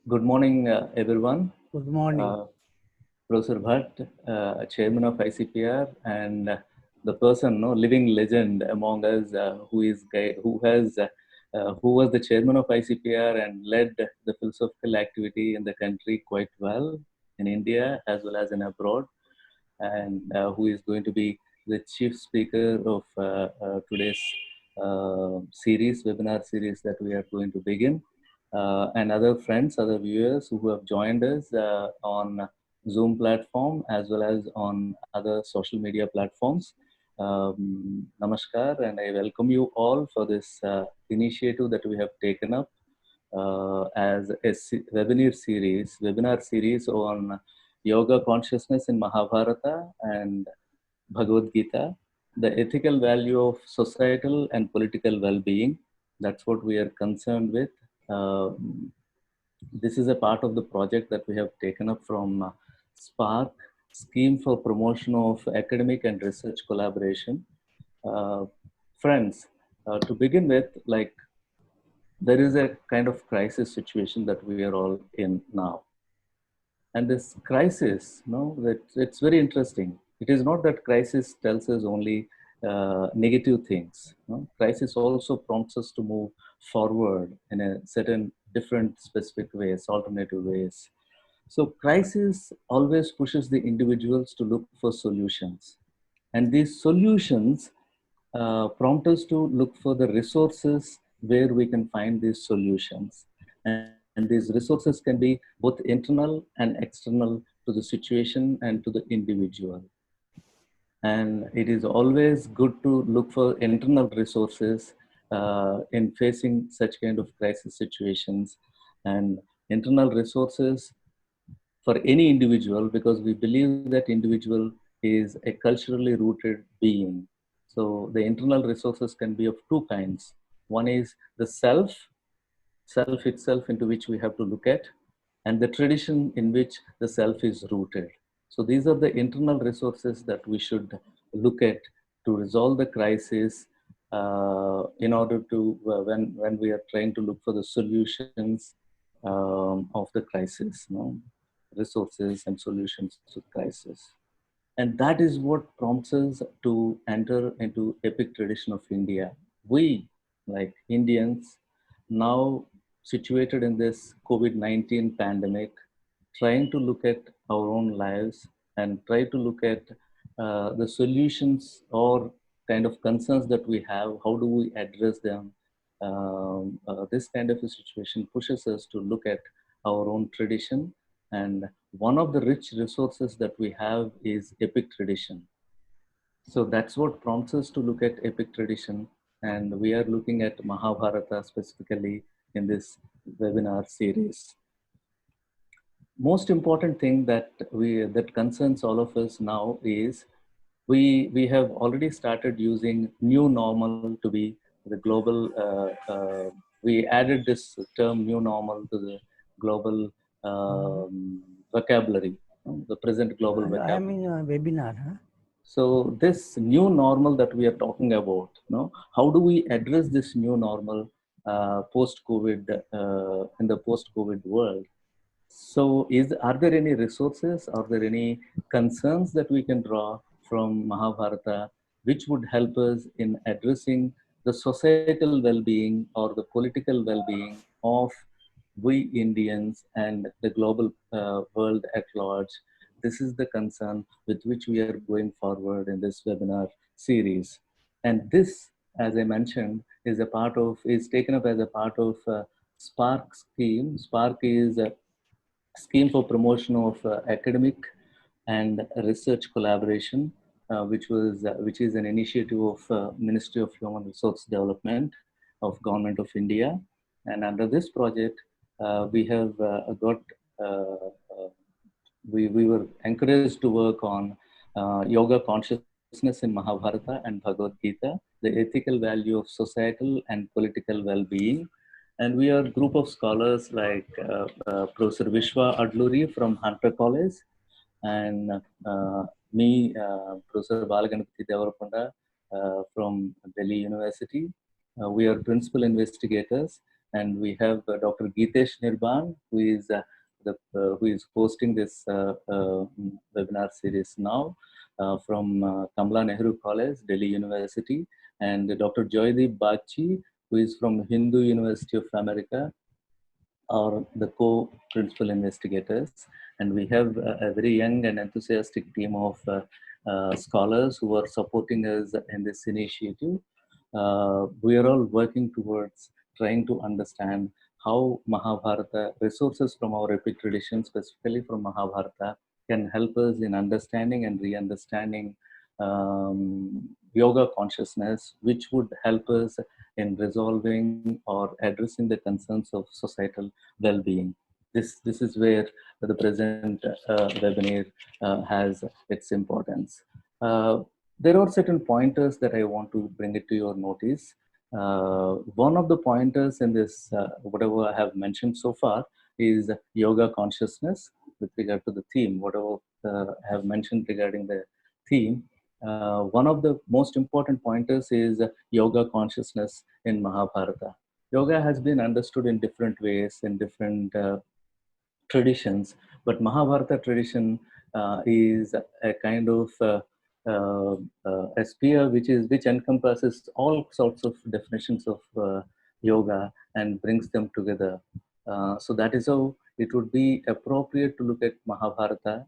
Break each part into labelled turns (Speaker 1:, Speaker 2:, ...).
Speaker 1: Good morning, everyone.
Speaker 2: Good morning.
Speaker 1: Professor Bhatt, Chairman of ICPR, and the person, no, living legend among us, who was the Chairman of ICPR and led the philosophical activity in the country quite well in India as well as in abroad, and who is going to be the chief speaker of today's webinar series that we are going to begin. And other friends, other viewers who have joined us on Zoom platform as well as on other social media platforms. Namaskar, and I welcome you all for this initiative that we have taken up as a webinar series on yoga consciousness in Mahabharata and Bhagavad Gita, the ethical value of societal and political well-being. That's what we are concerned with. This is a part of the project that we have taken up from SPARK, Scheme for Promotion of Academic and Research Collaboration. Uh, Friends, to begin with, like there is a kind of crisis situation that we are all in now. And this crisis, that it's very interesting. It is not that crisis tells us only negative things. Crisis also prompts us to move forward in a certain different specific ways, alternative ways. So crisis always pushes the individuals to look for solutions. And these solutions prompt us to look for the resources where we can find these solutions. And these resources can be both internal and external to the situation and to the individual. And it is always good to look for internal resources in facing such kind of crisis situations, and internal resources for any individual, because we believe that individual is a culturally rooted being. So the internal resources can be of two kinds. One is the self itself, into which we have to look at, and the tradition in which the self is rooted. So these are the internal resources that we should look at to resolve the crisis, in order to, when we are trying to look for the solutions of the crisis, resources and solutions to the crisis. And that is what prompts us to enter into epic tradition of India. We, like Indians, now situated in this COVID-19 pandemic, trying to look at our own lives and try to look at the solutions or kind of concerns that we have, how do we address them? This kind of a situation pushes us to look at our own tradition, and one of the rich resources that we have is epic tradition. So that's what prompts us to look at epic tradition, and we are looking at Mahabharata specifically in this webinar series. Most important thing that concerns all of us now is we have already started using new normal to be the global. We added this term new normal to the global vocabulary, the present global
Speaker 2: I am
Speaker 1: vocabulary.
Speaker 2: in a webinar. Huh?
Speaker 1: So this new normal that we are talking about, how do we address this new normal post-COVID, in the post-COVID world? So are there any resources? Are there any concerns that we can draw from Mahabharata which would help us in addressing the societal well-being or the political well-being of we Indians and the global world at large? This is the concern with which we are going forward in this webinar series. And this, as I mentioned, is taken up as a part of SPARK scheme. SPARK is a scheme for promotion of academic and research collaboration, which is an initiative of Ministry of Human Resource Development of Government of India. And under this project, we have got we were encouraged to work on yoga consciousness in Mahabharata and Bhagavad Gita, the ethical value of societal and political well-being. And we are a group of scholars like Professor Vishwa Adluri from Hunter College, and me, Professor Balaganapati Devarapanda from Delhi University. We are principal investigators, And we have Dr. Geetesh Nirban, who is hosting this webinar series now from Kamala Nehru College, Delhi University, and Dr. Joydeep Bagchi, who is from Hindu University of America, are the co-principal investigators. And we have a very young and enthusiastic team of scholars who are supporting us in this initiative. We are all working towards trying to understand how Mahabharata, resources from our epic tradition, specifically from Mahabharata, can help us in understanding and re-understanding yoga consciousness, which would help us in resolving or addressing the concerns of societal well-being. This is where the present webinar has its importance. There are certain pointers that I want to bring it to your notice. One of the pointers in this, whatever I have mentioned so far, is yoga consciousness with regard to the theme. Whatever I have mentioned regarding the theme, one of the most important pointers is yoga consciousness in Mahabharata. Yoga has been understood in different ways in different traditions, but Mahabharata tradition is a kind of a sphere which encompasses all sorts of definitions of yoga and brings them together. So that is how it would be appropriate to look at Mahabharata,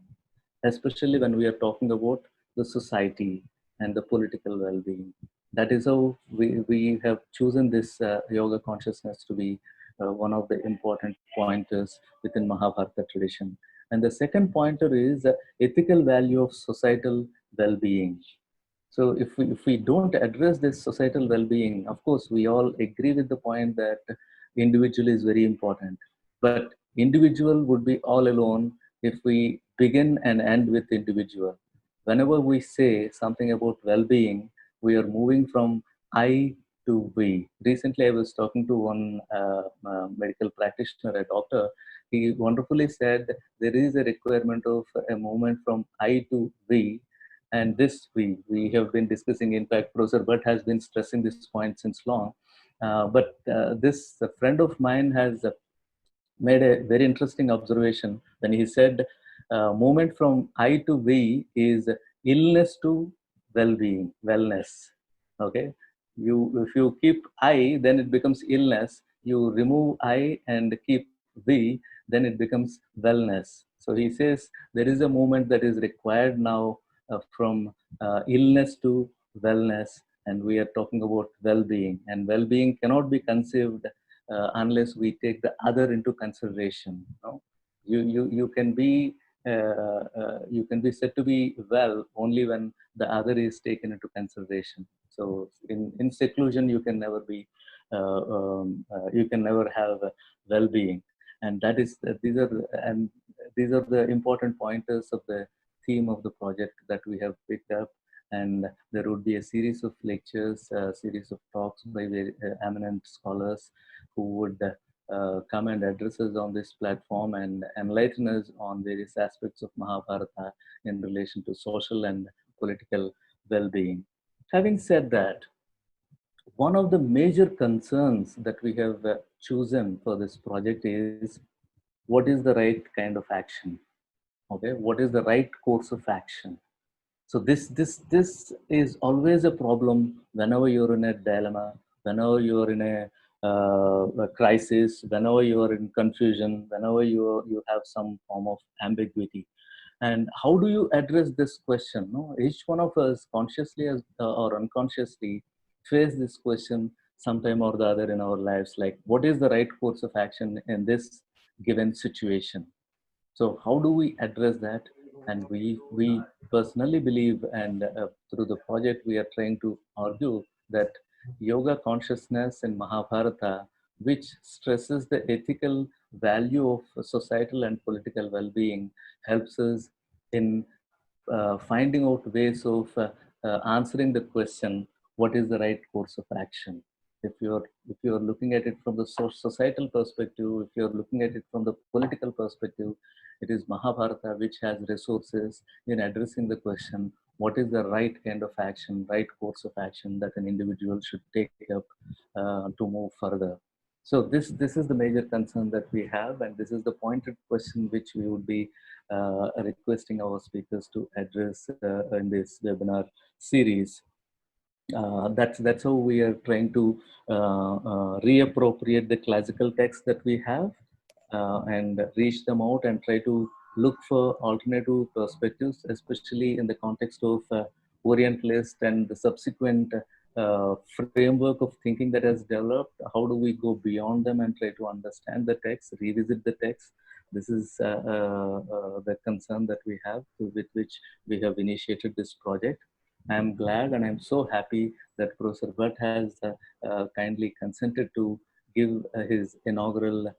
Speaker 1: especially when we are talking about the society and the political well-being. That is how we have chosen this yoga consciousness to be one of the important pointers within Mahabharata tradition. And the second pointer is ethical value of societal well-being. So if we don't address this societal well-being, of course, we all agree with the point that individual is very important. But individual would be all alone if we begin and end with individual. Whenever we say something about well-being, we are moving from I to we. Recently, I was talking to one medical practitioner, a doctor. He wonderfully said there is a requirement of a movement from I to we, and this we have been discussing. In fact, Professor Bhatt has been stressing this point since long. But this a friend of mine has made a very interesting observation when he said, movement from I to we is illness to well-being, wellness. Okay, if you keep I, then it becomes illness. You remove I and keep we, then it becomes wellness. So he says there is a movement that is required now from illness to wellness, and we are talking about well-being. And well-being cannot be conceived unless we take the other into consideration. You can be you can be said to be well only when the other is taken into consideration. So in seclusion, you can never be you can never have well-being, and that is these are the important pointers of the theme of the project that we have picked up. And there would be a series of lectures, a series of talks by very eminent scholars who would come and address us on this platform and enlighten us on various aspects of Mahabharata in relation to social and political well-being. Having said that, one of the major concerns that we have chosen for this project is what is the right kind of action? Okay, what is the right course of action? So this is always a problem whenever you're in a dilemma, whenever you're in a crisis, whenever you are in confusion, whenever you have some form of ambiguity. And how do you address this question? No, each one of us, consciously or unconsciously, face this question sometime or the other in our lives. Like, what is the right course of action in this given situation? So how do we address that? And we personally believe, and through the project we are trying to argue that yoga consciousness in Mahabharata, which stresses the ethical value of societal and political well-being, helps us in finding out ways of answering the question, what is the right course of action? If you're looking at it from the societal perspective, if you're looking at it from the political perspective, it is Mahabharata which has resources in addressing the question, what is the right kind of action, right course of action that an individual should take up to move further. So this is the major concern that we have, and this is the pointed question which we would be requesting our speakers to address in this webinar series. That's how we are trying to reappropriate the classical texts that we have and reach them out and try to look for alternative perspectives, especially in the context of Orientalist and the subsequent framework of thinking that has developed. How do we go beyond them and try to understand the text, revisit the text? This is the concern that we have, with which we have initiated this project. I'm glad and I'm so happy that Professor Bhatt has kindly consented to give his inaugural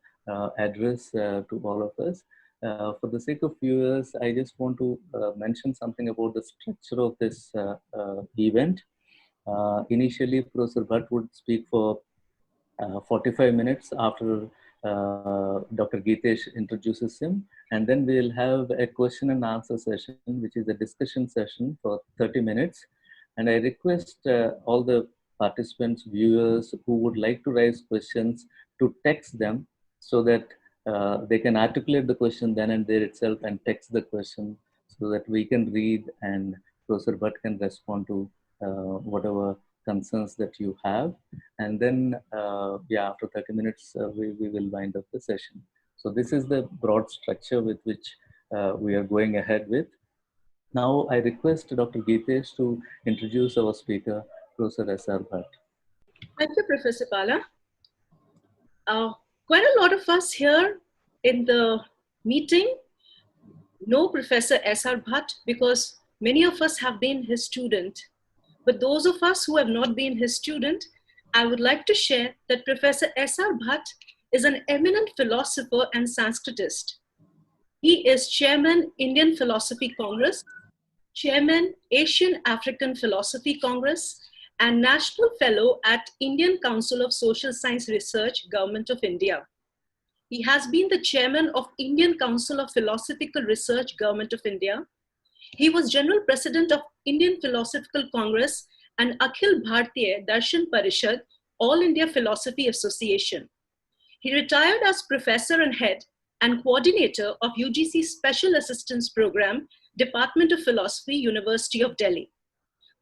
Speaker 1: address to all of us. For the sake of viewers, I just want to mention something about the structure of this event. Initially, Professor Bhatt would speak for 45 minutes after Dr. Geetesh introduces him. And then we'll have a question and answer session, which is a discussion session for 30 minutes. And I request all the participants, viewers who would like to raise questions to text them so that they can articulate the question then and there itself and text the question so that we can read and Professor Bhatt can respond to whatever concerns that you have. And then, yeah, after 30 minutes, we will wind up the session. So this is the broad structure with which we are going ahead with. Now, I request Dr. Geetesh to introduce our speaker, Professor S.R. Bhatt.
Speaker 2: Thank you, Professor Bala. Quite a lot of us here in the meeting know Professor S.R. Bhatt because many of us have been his student. But those of us who have not been his student, I would like to share that Professor S.R. Bhatt is an eminent philosopher and Sanskritist. He is Chairman, Indian Philosophy Congress, Chairman, Asian African Philosophy Congress, and National Fellow at Indian Council of Social Science Research, Government of India. He has been the Chairman of Indian Council of Philosophical Research, Government of India. He was General President of Indian Philosophical Congress and Akhil Bhartiya Darshan Parishad, All India Philosophy Association. He retired as Professor and Head and Coordinator of UGC Special Assistance Program, Department of Philosophy, University of Delhi.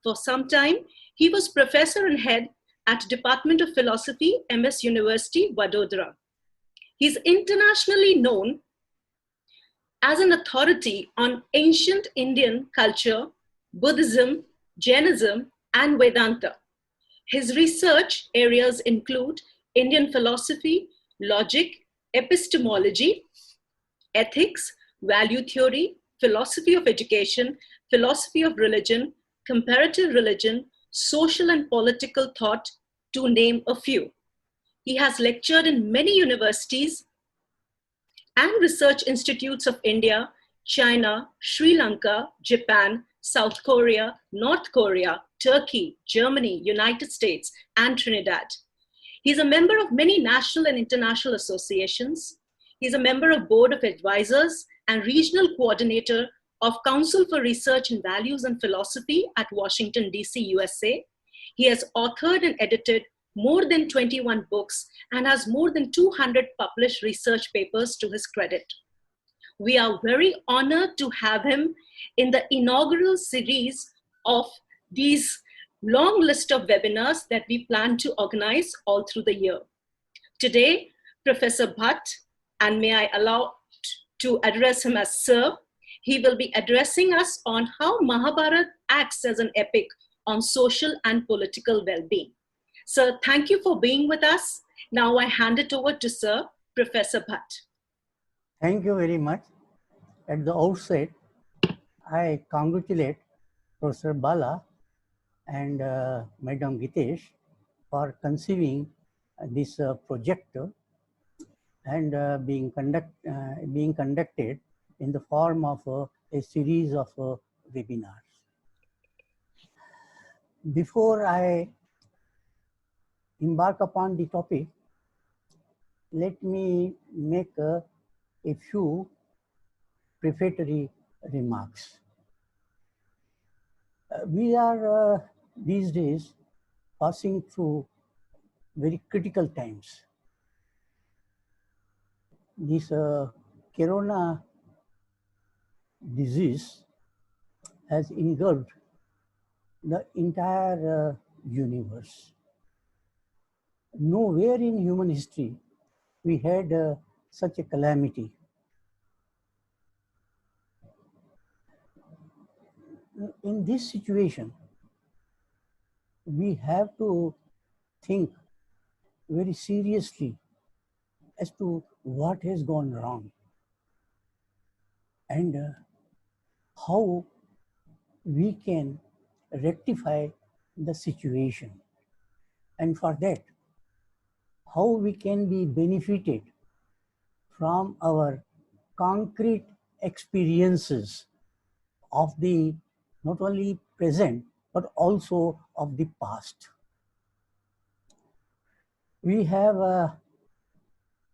Speaker 2: For some time, he was Professor and Head at Department of Philosophy, MS University, Vadodara. He is internationally known as an authority on ancient Indian culture, Buddhism, Jainism, and Vedanta. His research areas include Indian philosophy, logic, epistemology, ethics, value theory, philosophy of education, philosophy of religion, comparative religion, social and political thought, to name a few. He has lectured in many universities and research institutes of India, China, Sri Lanka, Japan, South Korea, North Korea, Turkey, Germany, United States, and Trinidad. He's a member of many national and international associations. He's a member of Board of Advisors and Regional Coordinator of Council for Research in Values and Philosophy at Washington, D.C., USA. He has authored and edited more than 21 books and has more than 200 published research papers to his credit. We are very honored to have him in the inaugural series of these long list of webinars that we plan to organize all through the year. Today, Professor Bhatt, and may I allow to address him as Sir, he will be addressing us on how Mahabharata acts as an epic on social and political well-being. Sir, thank you for being with us. Now I hand it over to Sir, Professor Bhatt.
Speaker 3: Thank you very much. At the outset, I congratulate Professor Bala and Madam Geetesh for conceiving this project and being conducted in the form of a series of webinars. Before I embark upon the topic, let me make a few prefatory remarks. We are these days passing through very critical times. this corona disease has engulfed the entire universe. Nowhere in human history we had such a calamity. In this situation, we have to think very seriously as to what has gone wrong and how we can rectify the situation. And for that, how we can be benefited from our concrete experiences of the not only present but also of the past. We have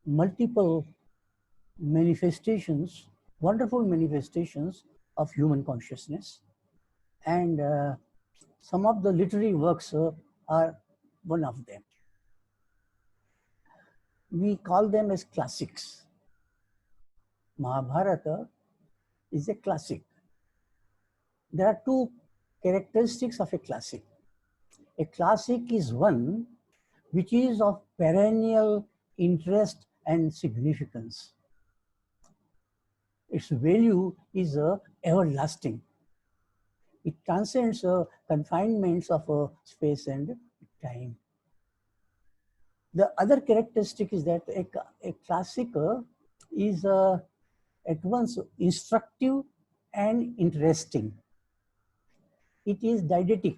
Speaker 3: multiple manifestations, wonderful manifestations of human consciousness, and some of the literary works are one of them. We call them as classics. Mahabharata is a classic. There are two characteristics of a classic. A classic is one which is of perennial interest and significance. Its value is everlasting. It transcends confinements of space and time. The other characteristic is that a classic is at once instructive and interesting. It is didactic.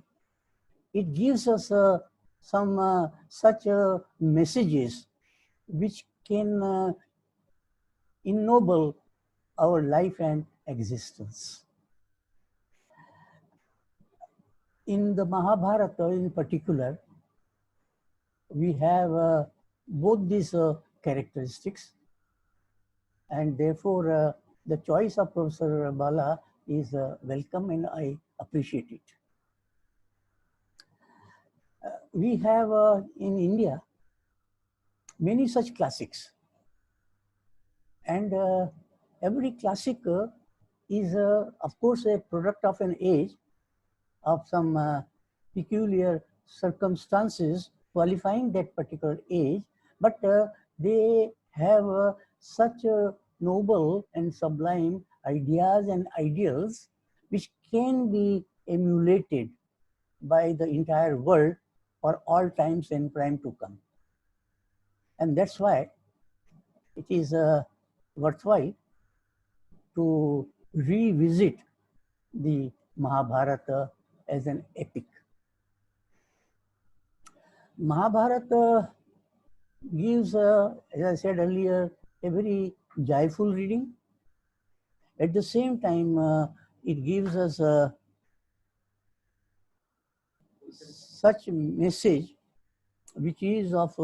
Speaker 3: It gives us some such messages which can ennoble our life and existence. In the Mahabharata in particular, we have both these characteristics, and therefore the choice of Professor Bala is welcome and I appreciate it. We have in India many such classics, and every classic is of course a product of an age, of some peculiar circumstances qualifying that particular age, but they have such noble and sublime ideas and ideals which can be emulated by the entire world for all times and time to come. And that's why it is worthwhile to revisit the Mahabharata as an epic. Mahabharata gives, as I said earlier, a very joyful reading. At the same time, it gives us such a message which is of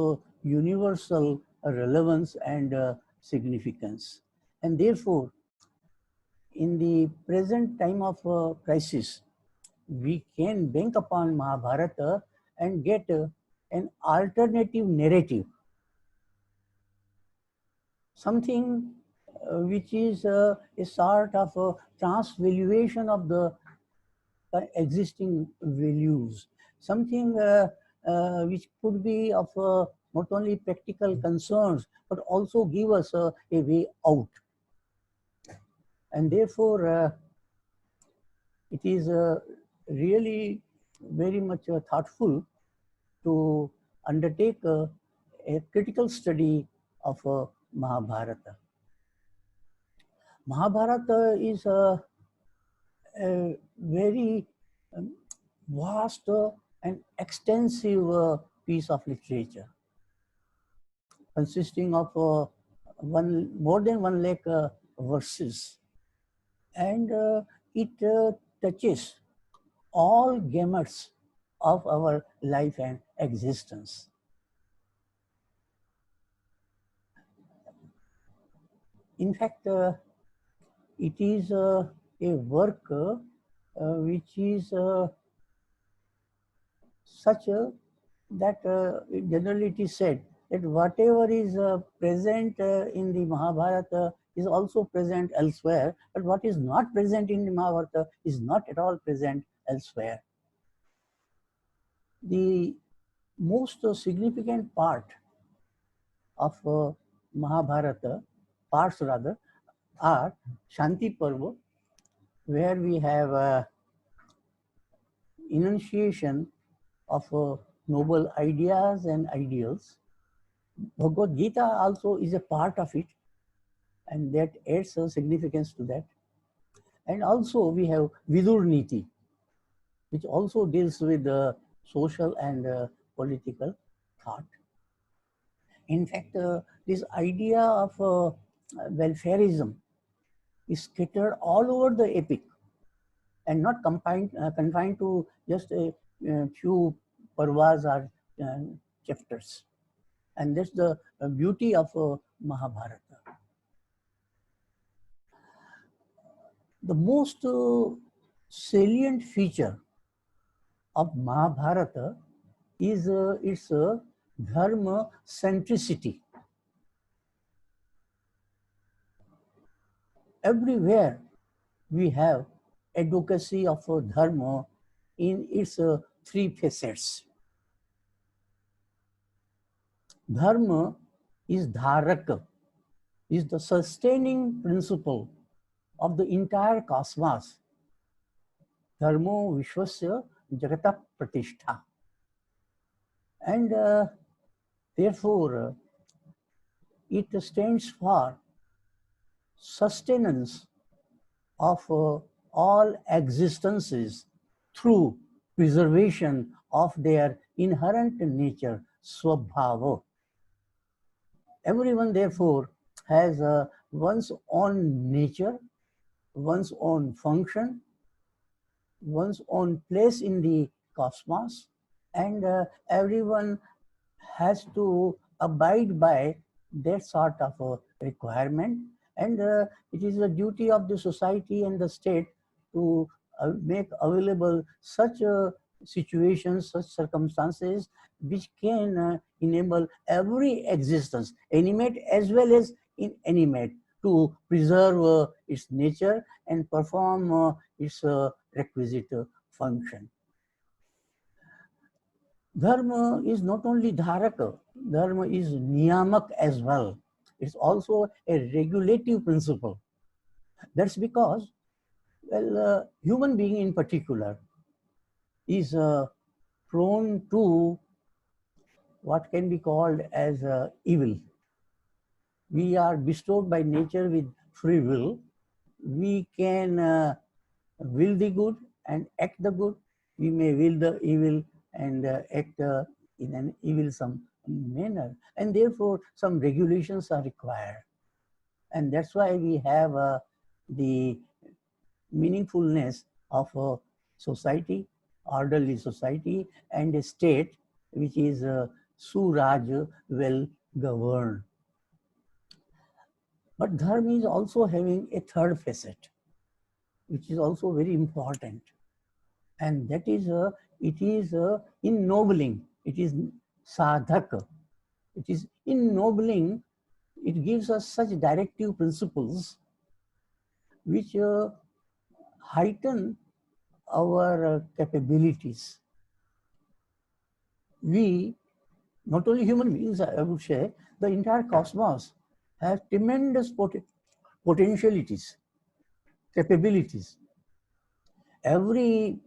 Speaker 3: universal relevance and significance. And therefore, in the present time of crisis, we can bank upon Mahabharata and get an alternative narrative, something which is a sort of a transvaluation of the existing values, something which could be of not only practical concerns, but also give us a way out. And therefore, it is really very much thoughtful to undertake a critical study of Mahabharata. Mahabharata is a very vast and extensive piece of literature, consisting of more than 1 lakh verses, and it touches all gamuts of our life and existence. In fact, it is a work which is such that generally it is said that whatever is present in the Mahabharata is also present elsewhere, but what is not present in the Mahabharata is not at all present elsewhere. The most significant part of Mahabharata, parts rather, are Shanti Parva, where we have enunciation of noble ideas and ideals. Bhagavad Gita also is a part of it, and that adds a significance to that. And also we have Vidur Niti, which also deals with social and political thought. In fact, this idea of welfareism is scattered all over the epic and not confined to just a few parvas or chapters. And that's the beauty of Mahabharata. The most salient feature of Mahabharata is its dharma centricity. Everywhere we have advocacy of dharma in its three facets. Dharma is dharaka, is the sustaining principle of the entire cosmos. Dharmo Vishwasya Jagata Pratishtha. And therefore, it stands for sustenance of all existences through preservation of their inherent nature, swabhava. Everyone, therefore, has one's own nature, one's own function, one's own place in the cosmos, and everyone has to abide by that sort of a requirement. And it is the duty of the society and the state to make available such situations, such circumstances, which can enable every existence, animate as well as inanimate, to preserve its nature and perform its requisite function. Dharma is not only dharaka, dharma is niyamak as well. It's also a regulative principle. That's because, well, human being in particular is prone to what can be called as evil. We are bestowed by nature with free will. We can will the good and act the good. We may will the evil and act in an evil manner. And therefore, some regulations are required. And that's why we have the meaningfulness of a society, orderly society, and a state which is Suraj, well governed. But dharma is also having a third facet, which is also very important. And that is, it is ennobling, it is sadhaka, it is ennobling, it gives us such directive principles which heighten our capabilities. We, not only human beings, I would say, the entire cosmos has tremendous potentialities, capabilities. Every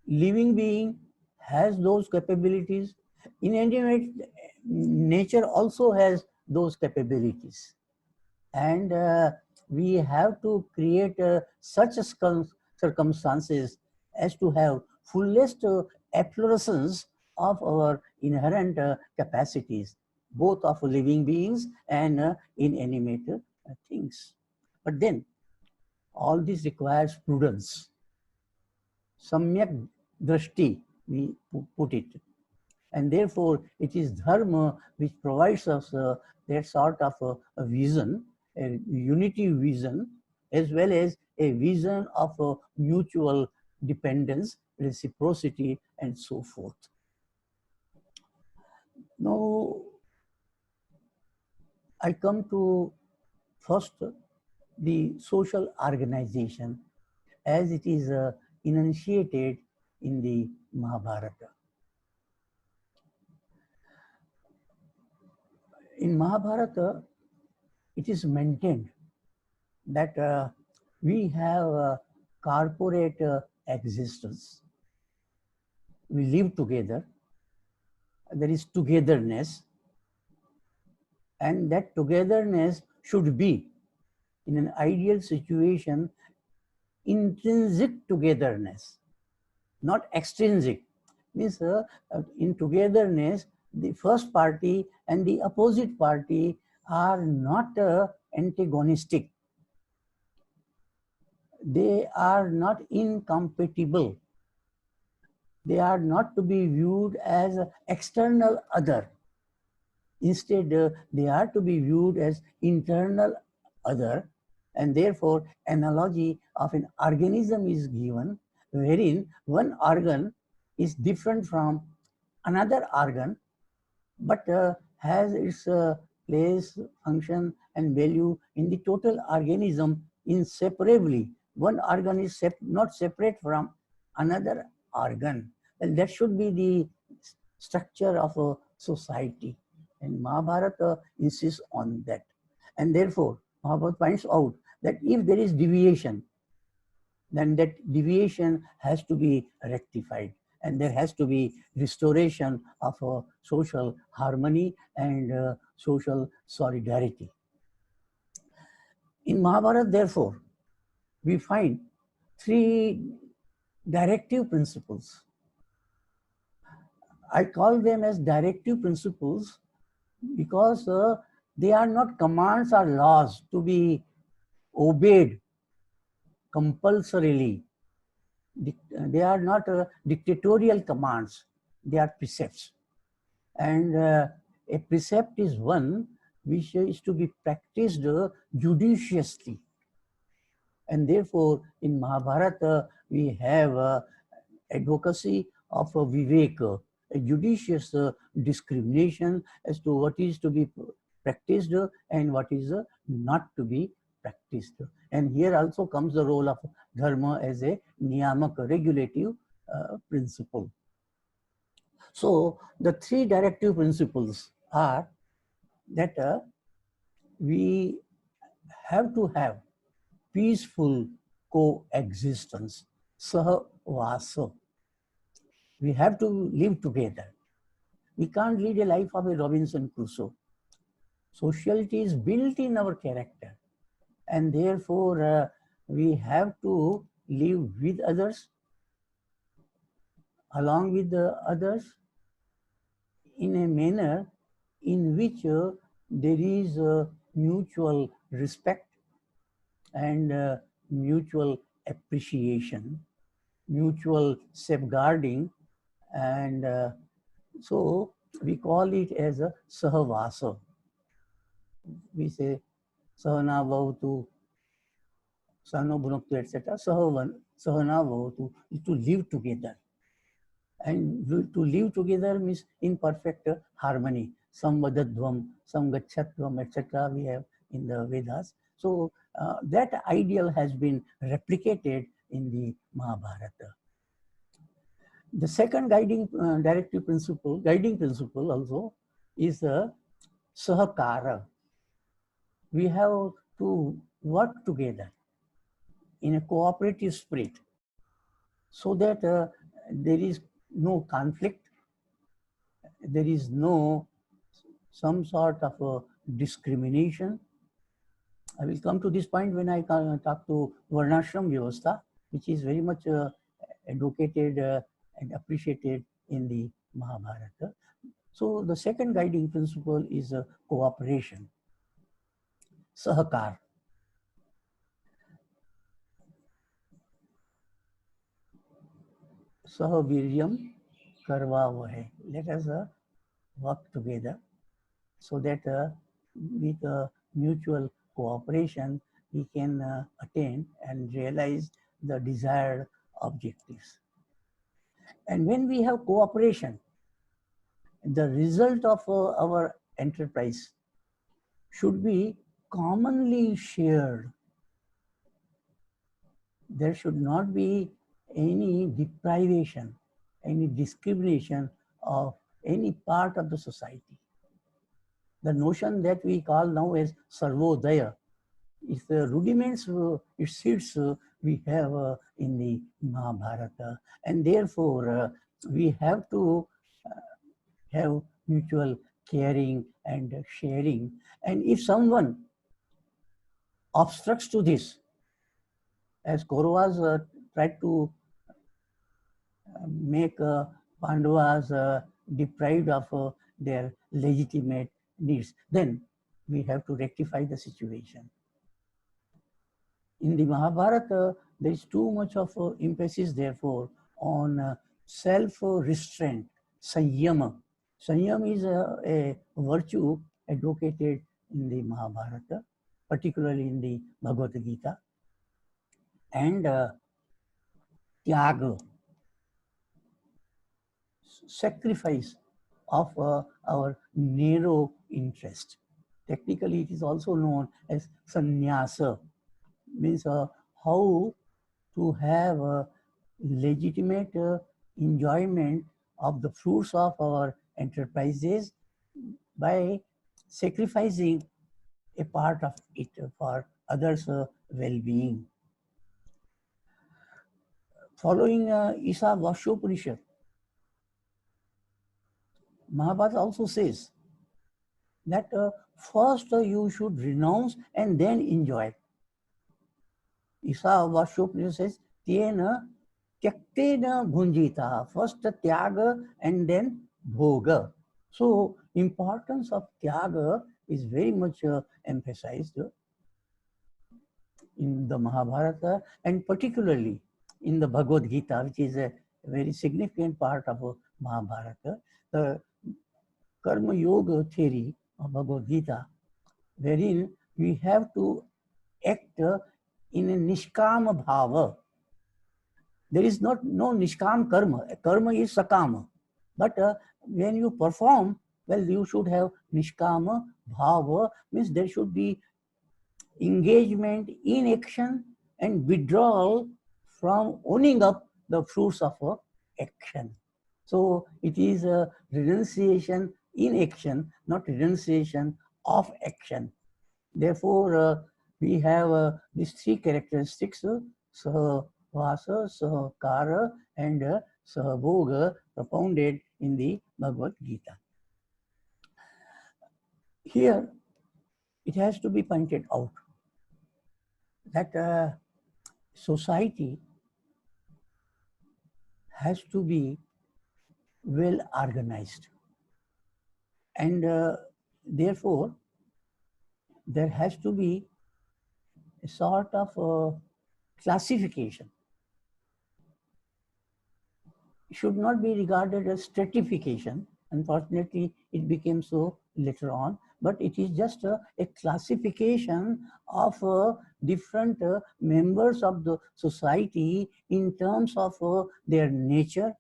Speaker 3: living being has those capabilities. Inanimate nature also has those capabilities. And we have to create such circumstances as to have fullest efflorescence of our inherent capacities, both of living beings and inanimate things. But then, all this requires prudence. Samyak drashti, we put it. And therefore, it is dharma which provides us that sort of a vision, a unity vision, as well as a vision of mutual dependence, reciprocity, and so forth. Now, I come to first the social organization as it is enunciated in the Mahabharata. In Mahabharata, it is maintained that we have a corporate existence. We live together, there is togetherness, and that togetherness should be, in an ideal situation, intrinsic togetherness, not extrinsic. Means in togetherness, the first party and the opposite party are not antagonistic. They are not incompatible. They are not to be viewed as external other. Instead, they are to be viewed as internal other, and therefore analogy of an organism is given wherein one organ is different from another organ, but has its place, function, and value in the total organism inseparably. One organ is not separate from another organ, and that should be the structure of a society. And Mahabharata insists on that. And therefore, Mahabharata points out that if there is deviation, then that deviation has to be rectified, and there has to be restoration of social harmony and social solidarity. In Mahabharata, therefore, we find three directive principles. I call them as directive principles because they are not commands or laws to be obeyed compulsorily. They are not dictatorial commands, they are precepts. And a precept is one which is to be practiced judiciously. And therefore, in Mahabharata, we have advocacy of a viveka, a judicious discrimination as to what is to be practiced and what is not to be practiced. And here also comes the role of dharma as a niyamak, regulative principle. So the three directive principles are that we have to have peaceful coexistence, sahvasa. We have to live together. We can't lead a life of a Robinson Crusoe. Sociality is built in our character, and therefore we have to live with others, along with the others, in a manner in which there is mutual respect and mutual appreciation, mutual safeguarding, and so we call it as a sahavasa. We say sahana bhavatu, sahano bhunaktu, etc. Sahana bhavatu is to live together. And to live together means in perfect harmony. Samvadadvam, samgachatvam, etc. we have in the Vedas. So that ideal has been replicated in the Mahabharata. The second guiding principle also is sahakara. We have to work together in a cooperative spirit so that there is no conflict, there is no some sort of discrimination. I will come to this point when I talk to Varnashram Vyavastha, which is very much advocated and appreciated in the Mahabharata. So the second guiding principle is cooperation, sahakar. Sahaviryam karvavahe. Let us work together so that with mutual cooperation we can attain and realize the desired objectives. And when we have cooperation, the result of our enterprise should be commonly shared. There should not be any deprivation, any discrimination of any part of the society. The notion that we call now as Sarvodaya is the rudiments, its seeds we have in the Mahabharata, and therefore we have to have mutual caring and sharing. And if someone obstructs to this, as Kauravas tried to make Pandavas deprived of their legitimate needs, then we have to rectify the situation. In the Mahabharata, there is too much of emphasis, therefore, on self-restraint, sanyama. Sanyam is a virtue advocated in the Mahabharata, particularly in the Bhagavad Gita, and tyaga, sacrifice of our narrow interest. Technically, it is also known as sannyasa, means how to have a legitimate enjoyment of the fruits of our enterprises by sacrificing a part of it for others' well-being. Following Isavashopanishad, Mahabharata also says that first you should renounce and then enjoy. Isavashopanishad says, Tena tyaktena bhunjita, first tyaga and then bhoga. So importance of tyaga is very much emphasized in the Mahabharata, and particularly in the Bhagavad Gita, which is a very significant part of Mahabharata. The Karma Yoga theory of Bhagavad Gita, wherein we have to act in a nishkama bhava. There is no nishkam karma. Karma is sakama. But when you perform, well, you should have nishkama bhava, means there should be engagement in action and withdrawal from owning up the fruits of action. So it is a renunciation in action, not renunciation of action. Therefore, we have these three characteristics, Sahvasa, Sahakara, and Sahabhoga, propounded in the Bhagavad Gita. Here, it has to be pointed out that society has to be well organized, and therefore there has to be a sort of classification. It should not be regarded as stratification. Unfortunately, it became so later on, but it is just a classification of different members of the society in terms of their nature,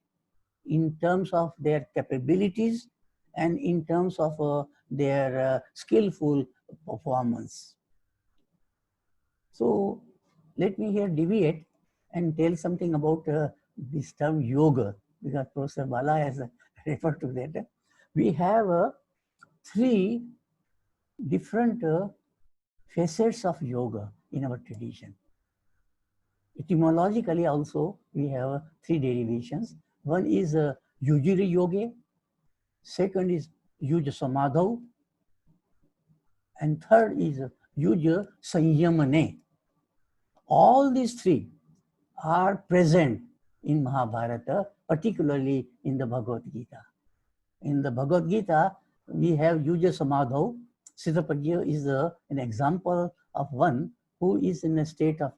Speaker 3: in terms of their capabilities, and in terms of their skillful performance. So let me here deviate and tell something about this term yoga, because Professor Bala has referred to that. We have three different facets of yoga in our tradition. Etymologically also, we have three derivations. One is Yujiri Yoga, second is Yuja Samadho, and third is Yuja Sanyamane. All these three are present in Mahabharata, particularly in the Bhagavad Gita. In the Bhagavad Gita, we have Yuja Samadho. Siddhapajya is an example of one who is in a state of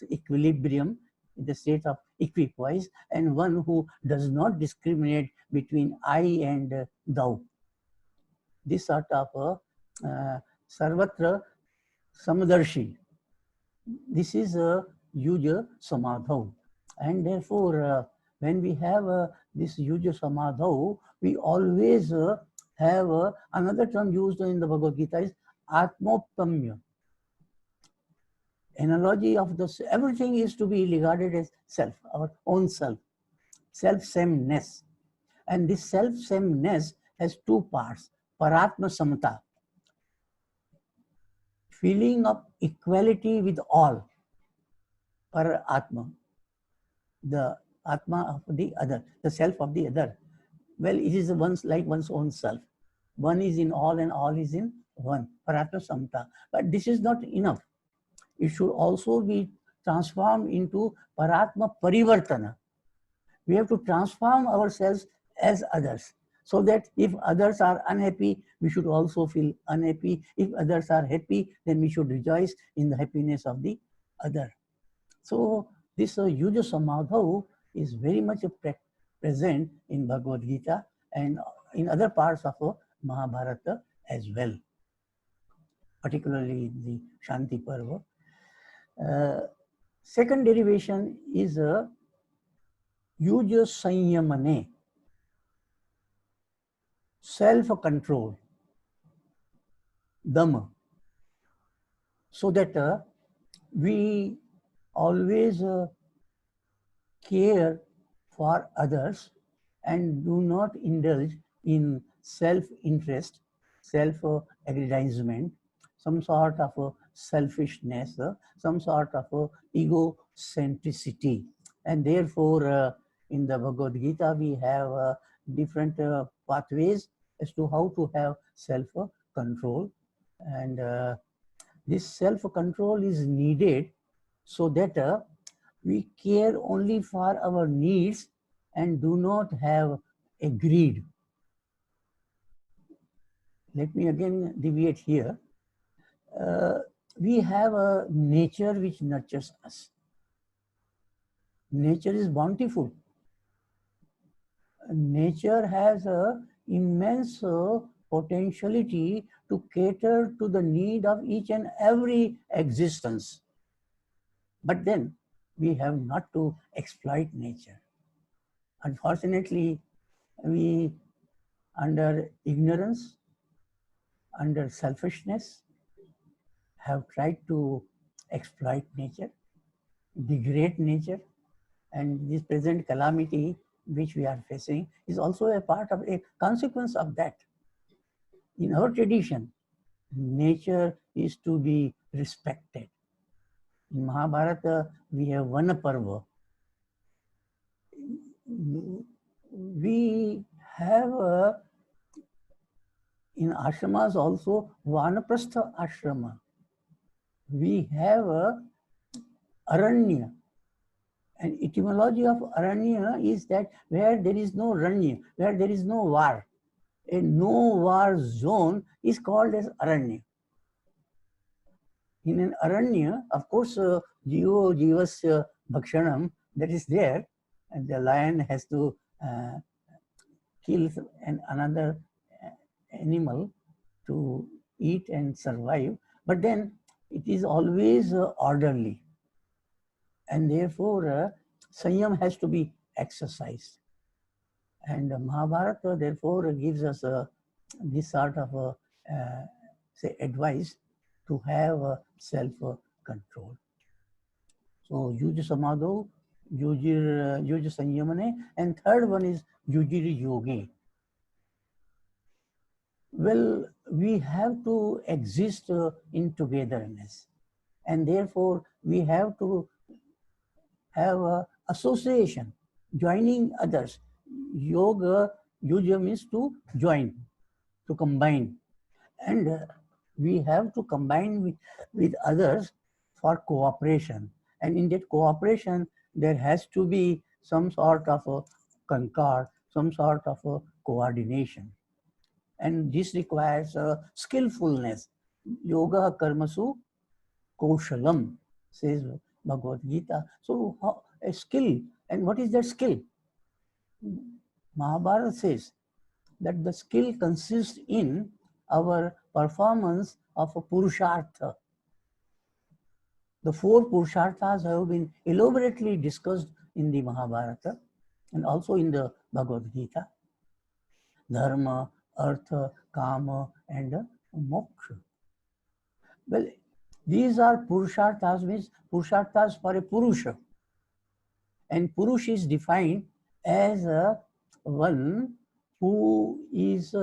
Speaker 3: equilibrium, in the state of equipoise, and one who does not discriminate between I and thou. This sort of Sarvatra Samadarshi. This is a Yuja Samadho. And therefore, when we have this Yuja Samadho, we always have another term used in the Bhagavad Gita is Atmoptamya. Analogy of this, everything is to be regarded as self, our own self, self-sameness. And this self-sameness has two parts, paratma samata, feeling of equality with all, par atma, the atma of the other, the self of the other. Well, it is one's like one's own self. One is in all and all is in one, paratma samata. But this is not enough. It should also be transformed into paratma parivartana. We have to transform ourselves as others, so that if others are unhappy, we should also feel unhappy. If others are happy, then we should rejoice in the happiness of the other. So this Yuja Samadho is very much present in Bhagavad Gita and in other parts of Mahabharata as well, particularly in the Shanti Parva. Second derivation is Yuja Sanyamane, self-control, Dhamma, so that we always care for others and do not indulge in self-interest, self-aggrandizement, some sort of selfishness, some sort of egocentricity. And therefore, in the Bhagavad Gita, we have different pathways as to how to have self-control. And this self-control is needed so that we care only for our needs and do not have a greed. Let me again deviate here. We have a nature which nurtures us. Nature is bountiful. Nature has a immense potentiality to cater to the need of each and every existence. But then we have not to exploit nature. Unfortunately, we, under ignorance, under selfishness, have tried to exploit nature, degrade nature, and this present calamity which we are facing is also a part of a consequence of that. In our tradition, nature is to be respected. In Mahabharata, we have Vana Parva. We have in ashramas also Vanaprastha ashrama. We have Aranya. And etymology of Aranya is that where there is no Ranya, where there is no war. A no war zone is called as Aranya. In an Aranya, of course, Jivo Jivasya Bhakshanam, that is there, and the lion has to kill another animal to eat and survive, but then it is always orderly. And therefore, Sanyam has to be exercised. And Mahabharata, therefore, gives us this sort of say advice to have self-control. So, Yuja Samadho, Yuja Sanyamane, and third one is Yujiri Yogi. Well, we have to exist in togetherness, and therefore we have to have association, joining others. Yoga means to join, to combine, and we have to combine with others for cooperation. And in that cooperation, there has to be some sort of a concord, some sort of a coordination. And this requires skillfulness. Yoga karmasu kaushalam, says Bhagavad Gita. So a skill, and what is that skill? Mahabharata says that the skill consists in our performance of a purushartha. The four purusharthas have been elaborately discussed in the Mahabharata and also in the Bhagavad Gita. Dharma, artha, kama, and moksha. Well, these are Purusharthas, means Purusharthas for a Purusha. And Purush is defined as one who is,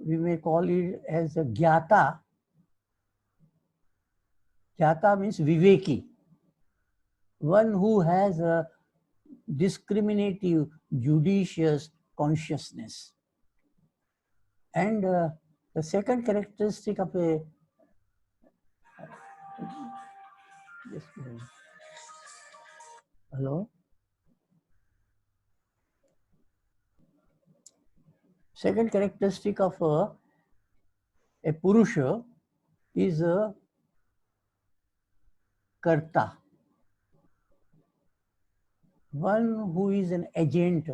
Speaker 3: we may call it as a Gyata. Gyata means Viveki. One who has a discriminative, judicious consciousness. And the second characteristic of a, just a minute. Hello? Second characteristic of a Purusha is a Karta. One who is an agent.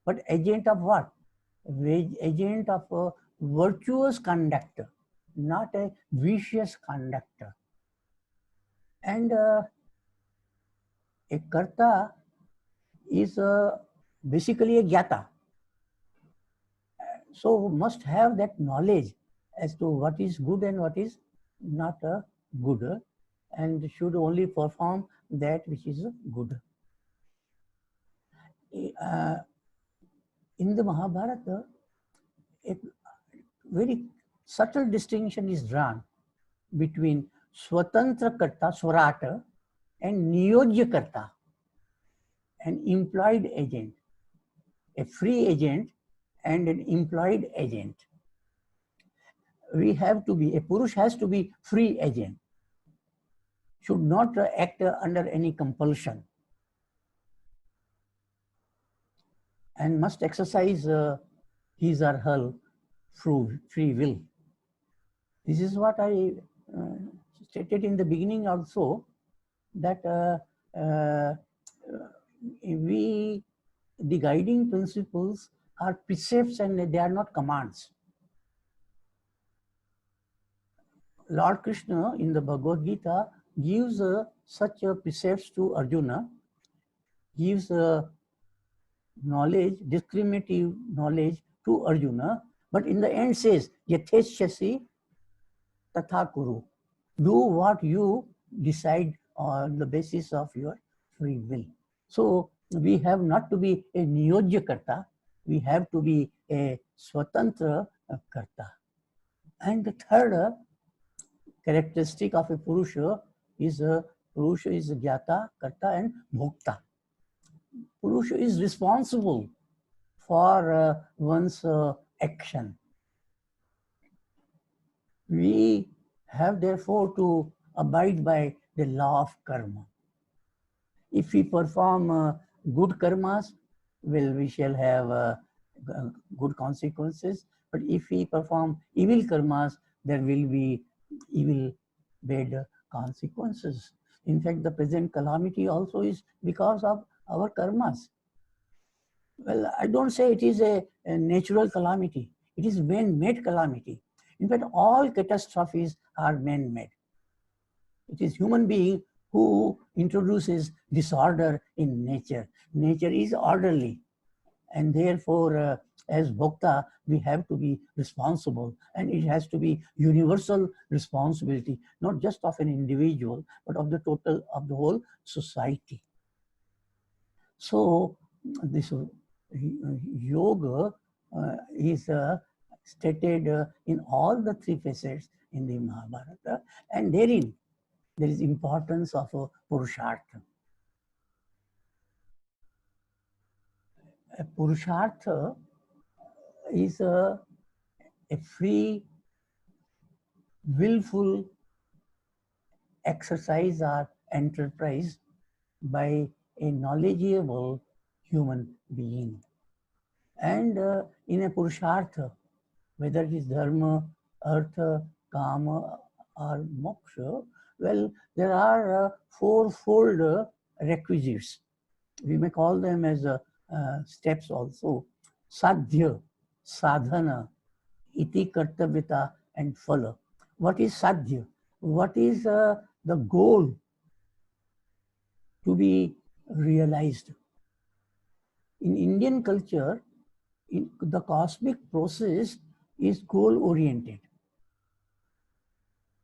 Speaker 3: But agent of what? Agent of a virtuous conduct, not a vicious conduct. And a Karta is basically a Gyata. So must have that knowledge as to what is good and what is not good, and should only perform that which is good. In the Mahabharata, a very subtle distinction is drawn between Swatantra Karta, Swarata, and Niyojya Karta, an employed agent, a free agent and an employed agent. We have to be, a Purush has to be free agent, should not act under any compulsion, and must exercise his or her free will. This is what I stated in the beginning also, that the guiding principles are precepts and they are not commands. Lord Krishna in the Bhagavad Gita gives such precepts to Arjuna, gives knowledge, discriminative knowledge to Arjuna, but in the end says, Yatheshasi tatha kuru. Do what you decide on the basis of your free will. So we have not to be a Niyojya Karta, we have to be a Swatantra Karta. And the third characteristic of a Purusha is Gyata, Karta and Bhokta. Purusha is responsible for one's action. We have therefore to abide by the law of karma. If we perform good karmas, well, we shall have good consequences. But if we perform evil karmas, there will be evil, bad consequences. In fact, the present calamity also is because of our karmas. Well, I don't say it is a natural calamity. It is man-made calamity. In fact, all catastrophes are man-made. It is human being who introduces disorder in nature. Nature is orderly, and therefore, as Bhokta, we have to be responsible, and it has to be universal responsibility, not just of an individual, but of the total, of the whole society. So, this yoga is stated in all the three facets in the Mahabharata, and therein there is importance of Purushartha. Purushartha is a free, willful exercise or enterprise by a knowledgeable human being. And in a Purushartha, whether it is Dharma, Artha, Kama, or Moksha, well, there are fourfold requisites. We may call them as steps also. Sadhya, Sadhana, Iti Kartavita, and Phala. What is Sadhya? What is the goal to be realized? In Indian culture, the cosmic process is goal-oriented.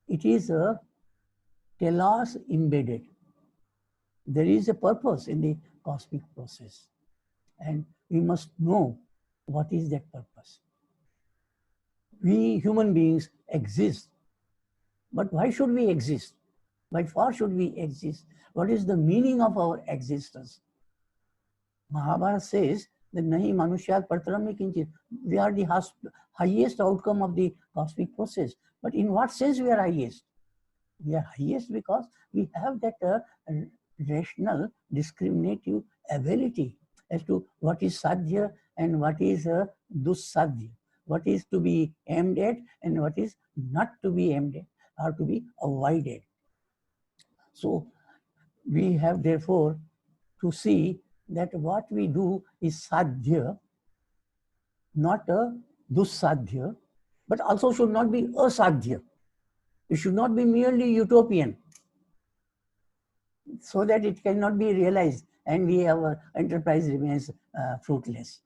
Speaker 3: it is a telos embedded. There is a purpose in the cosmic process, and we must know what is that purpose. We human beings exist, but why should we exist? Why for should we exist? What is the meaning of our existence? Mahabharata says that nahi manushya partaram kinchit. We are the highest outcome of the cosmic process. But in what sense we are highest? We are highest because we have that rational, discriminative ability as to what is sadhya and what is dussadhya, what is to be aimed at and what is not to be aimed at or to be avoided. So we have therefore to see that what we do is sadhya, not a dussadhya, but also should not be asadhya. It should not be merely utopian, so that it cannot be realized and our enterprise remains fruitless.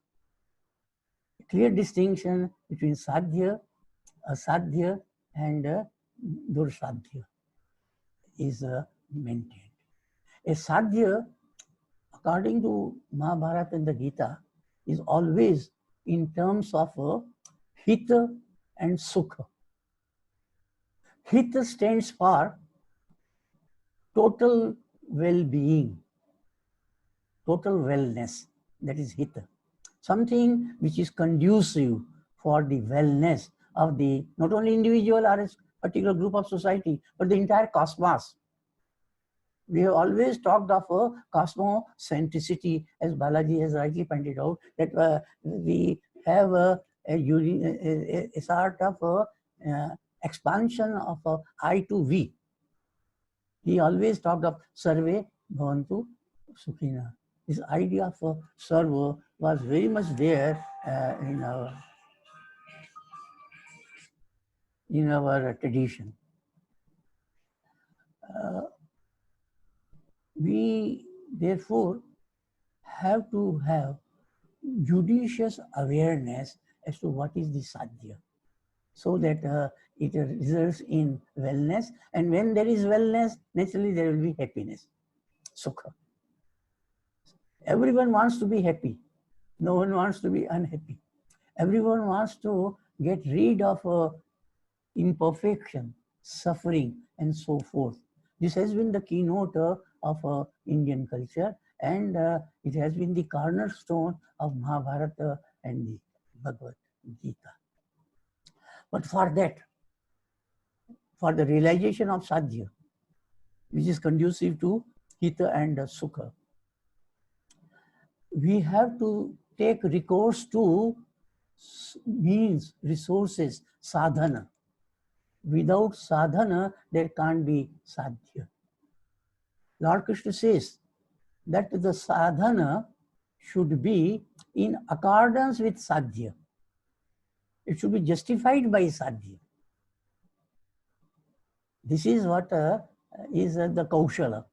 Speaker 3: A clear distinction between sadhya, asadhya, and dursadhya is maintained. A sadhya, according to Mahabharata and the Gita, is always in terms of hita and sukha. Hita stands for total well-being, total wellness, that is hita. Something which is conducive for the wellness of the not only individual or a particular group of society, but the entire cosmos. We have always talked of a cosmocentricity, as Balaji has rightly pointed out, that we have a sort of expansion of I to V. He always talked of Sarve Bhavantu Sukhina. This idea of Sarva was very much there in our tradition. We therefore have to have judicious awareness as to what is the sadhya, so that it results in wellness. And when there is wellness, naturally there will be happiness, sukha. Everyone wants to be happy. No one wants to be unhappy. Everyone wants to get rid of imperfection, suffering, and so forth. This has been the keynote of Indian culture, and it has been the cornerstone of Mahabharata and the Bhagavad Gita. But for that, for the realization of sadhya, which is conducive to hita and sukha, we have to take recourse to means, resources, sadhana. Without sadhana, there can't be sadhya. Lord Krishna says that the sadhana should be in accordance with sadhya. It should be justified by sadhya. This is what is the kaushala.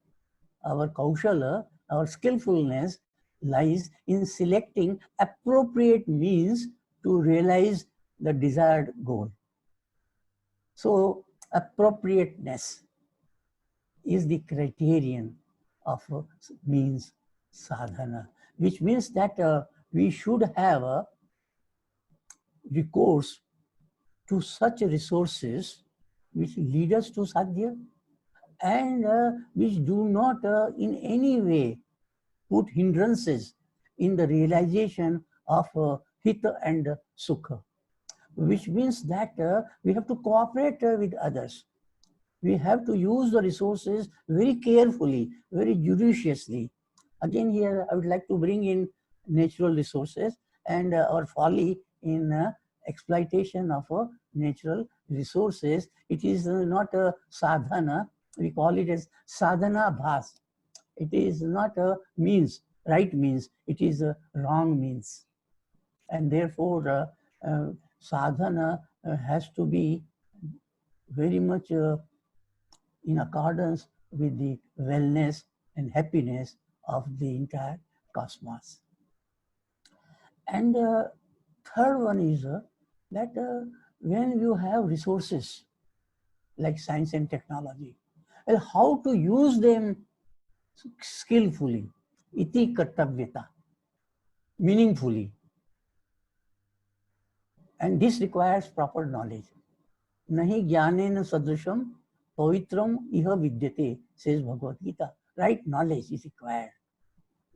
Speaker 3: Our kaushala, our skillfulness lies in selecting appropriate means to realize the desired goal. So appropriateness is the criterion of means sadhana, which means that we should have a recourse to such resources which lead us to sadhya and which do not in any way put hindrances in the realization of hita and sukha, which means that we have to cooperate with others. We have to use the resources very carefully, very judiciously. Again, here I would like to bring in natural resources and our folly in exploitation of natural resources. It is not a sadhana. We call it as sadhana bhas. It is not a means, right means. It is a wrong means. And therefore, sadhana has to be very much in accordance with the wellness and happiness of the entire cosmos. And third one is that when you have resources, like science and technology. Well, how to use them skillfully, iti kartavyata, meaningfully. And this requires proper knowledge. Nahi jnanena sadrisham pavitram iha vidyate, says Bhagavad Gita. Right knowledge is required.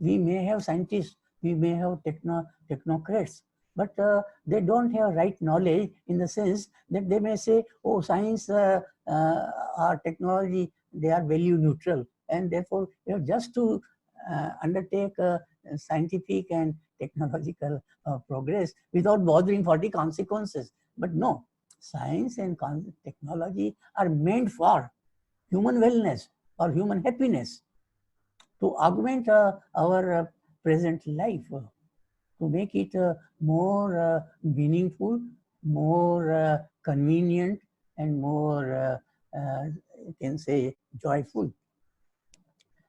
Speaker 3: We may have scientists, we may have technocrats, but they don't have right knowledge in the sense that they may say, oh, science or technology, they are value neutral. And therefore, you have just to undertake scientific and technological progress without bothering for the consequences. But no, science and technology are meant for human wellness or human happiness, to augment our present life, to make it more meaningful, more convenient, and more, you can say, joyful.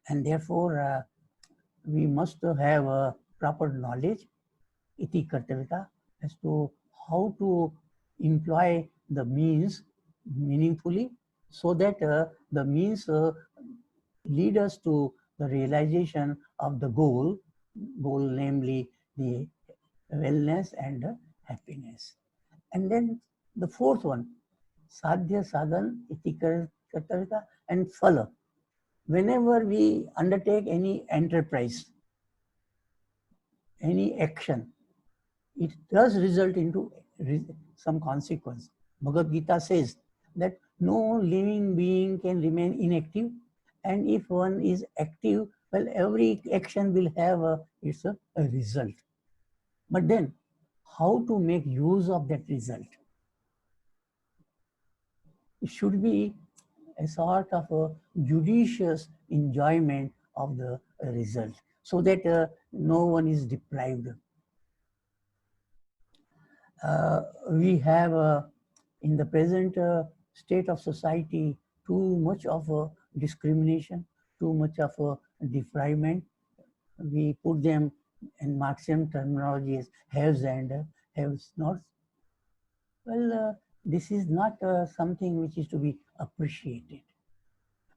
Speaker 3: And therefore, we must have proper knowledge, iti kartavita, as to how to employ the means meaningfully, so that the means lead us to the realization of the goal namely the wellness and happiness. And then the fourth one, sadhya sadhan iti kartavita, and phala. Whenever we undertake any enterprise, any action, it does result into some consequence. Bhagavad Gita says that no living being can remain inactive, and if one is active, well, every action will have a result. But then, how to make use of that result? It should be a sort of a judicious enjoyment of the result, so that no one is deprived. We have in the present state of society too much of discrimination, too much of deprivement. We put them in Marxian terminology as haves and haves nots. Well, this is not something which is to be appreciated.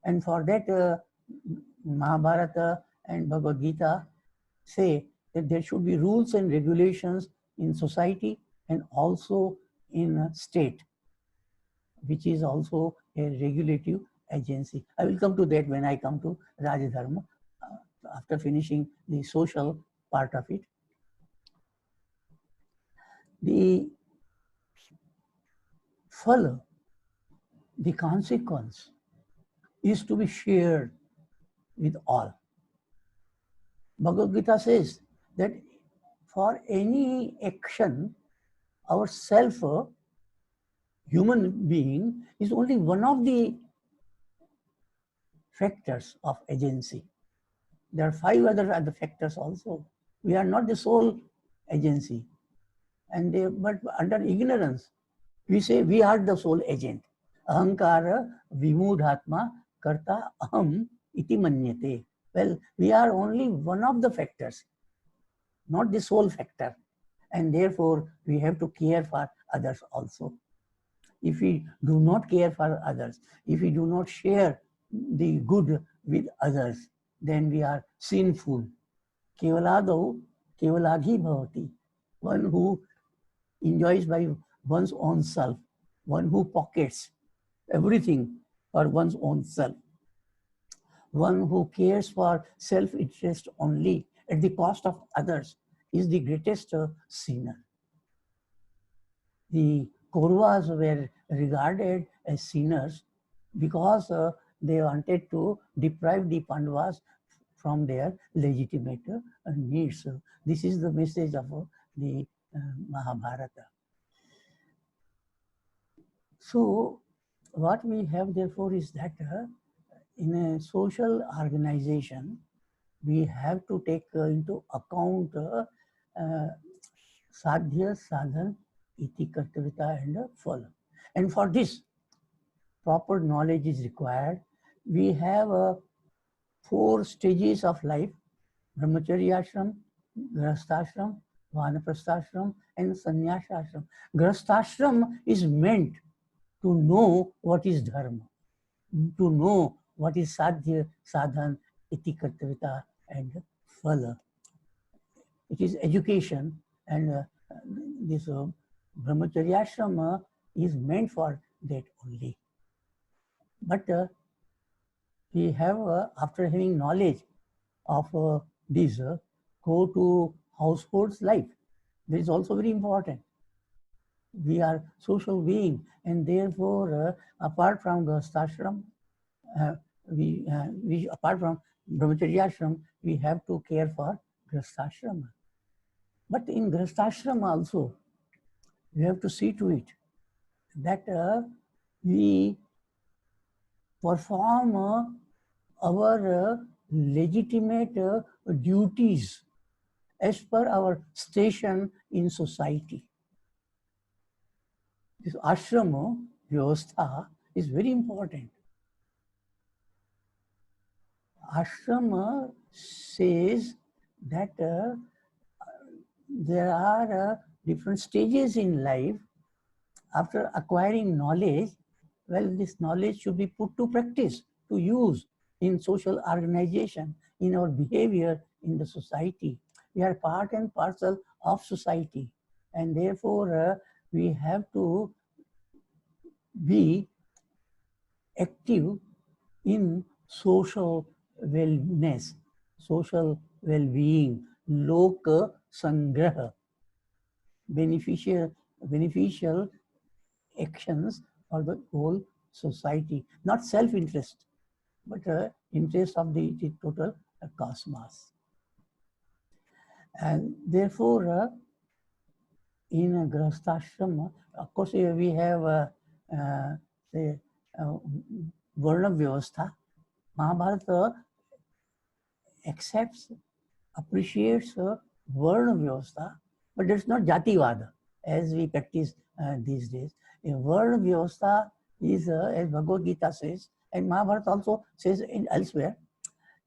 Speaker 3: And for that, Mahabharata and Bhagavad Gita say that there should be rules and regulations in society and also in a state, which is also a regulative agency. I will come to that when I come to Rajadharma, after finishing the social part of it. The phala, the consequence, is to be shared with all. Bhagavad Gita says that for any action, our self, human being, is only one of the factors of agency. There are 5 other factors also. We are not the sole agency. But under ignorance, we say we are the sole agent. Ahankara vimudhatma karta aham iti manyate. Well, we are only one of the factors, not the sole factor. And therefore, we have to care for others also. If we do not care for others, if we do not share the good with others, then we are sinful. Kevaladau kevalaghi bhavati. One who enjoys by one's own self, one who pockets everything for one's own self, one who cares for self-interest only at the cost of others, is the greatest sinner. The Kauravas were regarded as sinners because they wanted to deprive the Pandavas from their legitimate needs. This is the message of the Mahabharata. So, what we have therefore is that in a social organization, we have to take into account sadhya, sadhan, iti kartavita, and phala. And for this, proper knowledge is required. We have 4 stages of life: brahmacharya ashram, grahasthashram, vanaprasthashram, and sannyasashram. Grahasthashram is meant to know what is dharma, to know what is sadhya, sadhan, iti kartavita, and phala. It is education, and this brahmacharya ashrama is meant for that only. But we have, after having knowledge of this, go to household's life. This is also very important. We are social being, and therefore, apart from grihasthashram, we apart from brahmacharya ashram, we have to care for grihasthashram. But in grihasthashram also, we have to see to it that we perform our legitimate duties as per our station in society. This ashrama vyavastha is very important. Ashrama says that there are different stages in life. After acquiring knowledge, well, this knowledge should be put to practice, to use in social organization, in our behavior in the society. We are part and parcel of society, and therefore we have to be active in social wellness, social well-being, loka sangraha, beneficial actions for the whole society, not self-interest, but interest of the total cosmos. And therefore, in a grihasthashram, of course, we have say, varna vyavastha. Mahabharata accepts, appreciates varna vyavastha, but it's not jativada as we practice these days. A varna vyavastha is, as Bhagavad Gita says, and Mahabharata also says in elsewhere,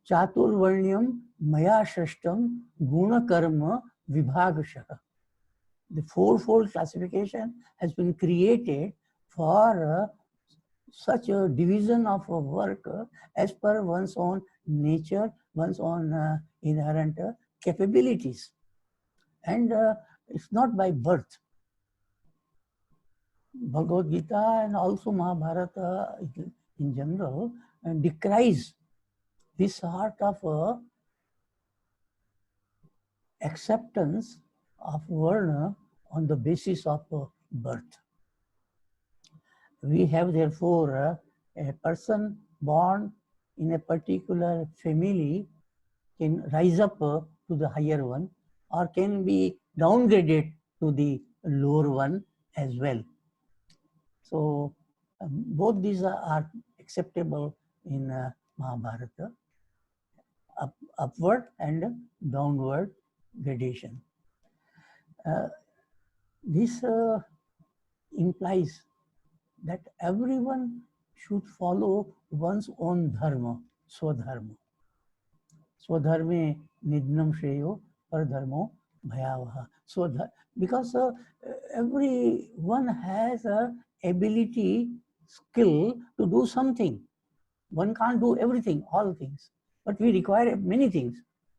Speaker 3: chaturvarnyam maya shrashtam guna karma vibhagashaha. The fourfold classification has been created for such a division of work as per one's own nature, one's own inherent capabilities. And it's not by birth. Bhagavad Gita and also Mahabharata in general decries this sort of acceptance of varna on the basis of birth. We have therefore a person born in a particular family can rise up to the higher one, or can be downgraded to the lower one as well. So both these are acceptable in Mahabharata, upward and downward gradation. This implies that everyone should follow one's own dharma, swadharma. Swadharme nidnam shreyo pardharmo bhayavaha. Because everyone has a ability, skill to do something. One can't do everything, all things, but we require many things,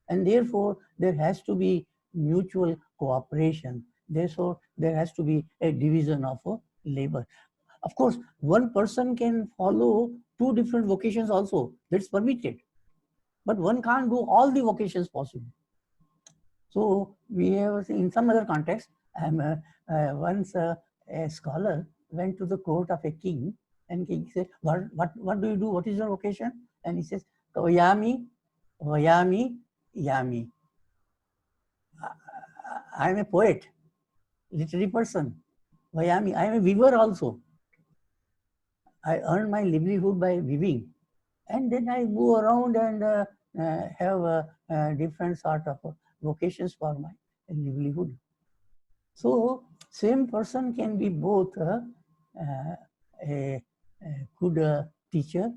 Speaker 3: and therefore there has to be mutual cooperation. Therefore, there has to be a division of labor. Of course, one person can follow two different vocations also, that's permitted, but one can't do all the vocations possible. So we have, in some other context, once a scholar went to the court of a king, and king said, what do you do? What is your vocation? And he says, Vayami, Yami. I am a poet, literary person. Vayami, I am a weaver also. I earn my livelihood by weaving. And then I move around and have different sort of vocations for my livelihood. So same person can be both a good teacher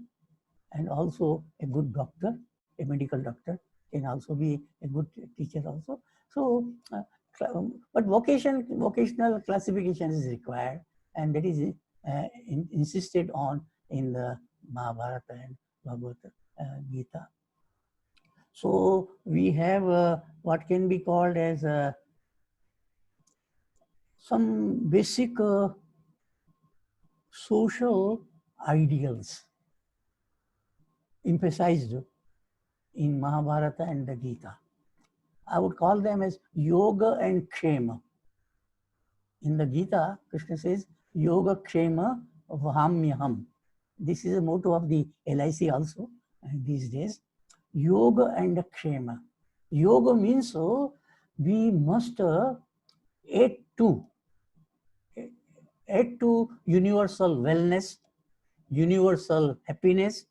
Speaker 3: and also a good doctor. A medical doctor can also be a good teacher also. So, but vocational classification is required, and that is insisted on in the Mahabharata and Bhagavad Gita. So we have what can be called as some basic social ideals emphasized in Mahabharata and the Gita. I would call them as yoga and kshema. In the Gita, Krishna says, yoga kshema vahamyaham. This is a motto of the LIC also these days. Yoga and kshema. Yoga means we must add to universal wellness, universal happiness.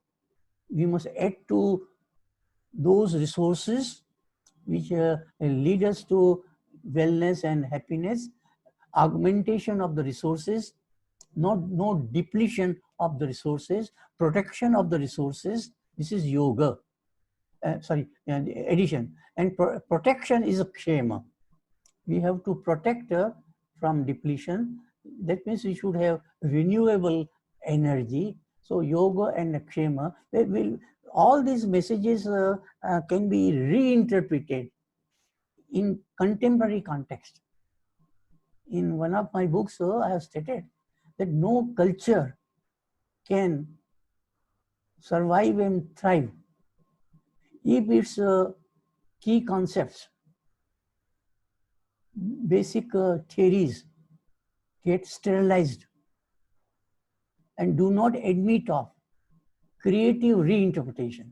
Speaker 3: We must add to those resources which lead us to wellness and happiness, augmentation of the resources, no depletion of the resources, protection of the resources. This is yoga. Addition. And protection is a kshema. We have to protect from depletion. That means we should have renewable energy. So yoga and kshema, all these messages can be reinterpreted in contemporary context. In one of my books, I have stated that no culture can survive and thrive if its key concepts, basic theories get sterilized and do not admit of creative reinterpretation.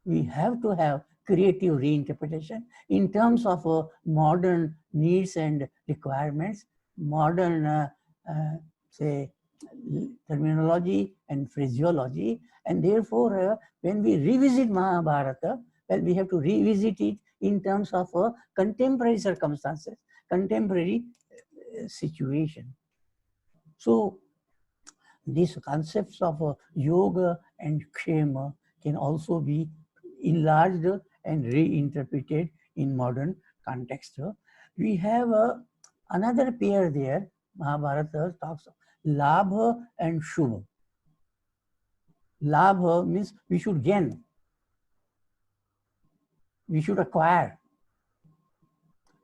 Speaker 3: We have to have creative reinterpretation in terms of modern needs and requirements, modern, say, terminology and phraseology. And therefore, when we revisit Mahabharata, well, we have to revisit it in terms of contemporary circumstances, contemporary situation. So these concepts of yoga and kshema can also be enlarged and reinterpreted in modern context. We have another pair there. Mahabharata talks of labha and shubha. Labha means we should gain, we should acquire.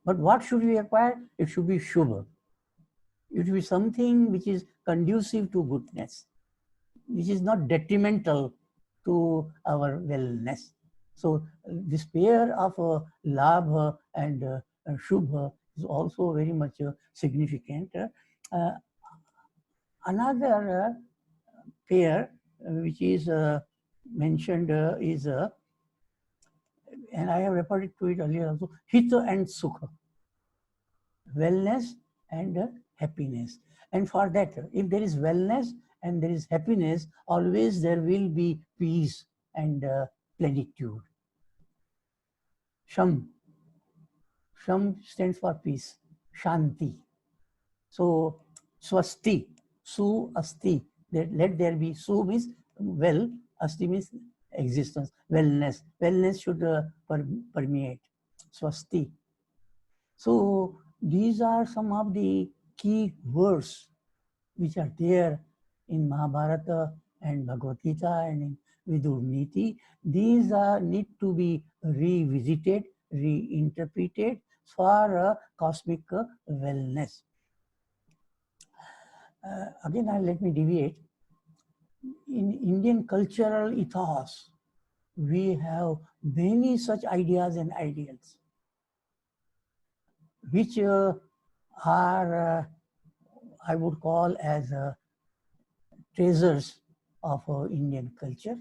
Speaker 3: But what should we acquire? It should be shubha. It should be something which is conducive to goodness, which is not detrimental to our wellness. So this pair of labha and shubha is also very much significant. Another pair which is mentioned is, and I have referred to it earlier also, hita and sukha, wellness and happiness. And for that, if there is wellness and there is happiness, always there will be peace and plenitude. Sham. Sham stands for peace. Shanti. So, swasti. Su asti. Let there be. Su means well. Asti means existence. Wellness. Wellness should permeate. Swasti. So, these are some of the key words which are there in Mahabharata and Bhagavad Gita and in Vidur Niti. These need to be revisited, reinterpreted for cosmic wellness. Again, let me deviate. In Indian cultural ethos, we have many such ideas and ideals which are, I would call as treasures of Indian culture,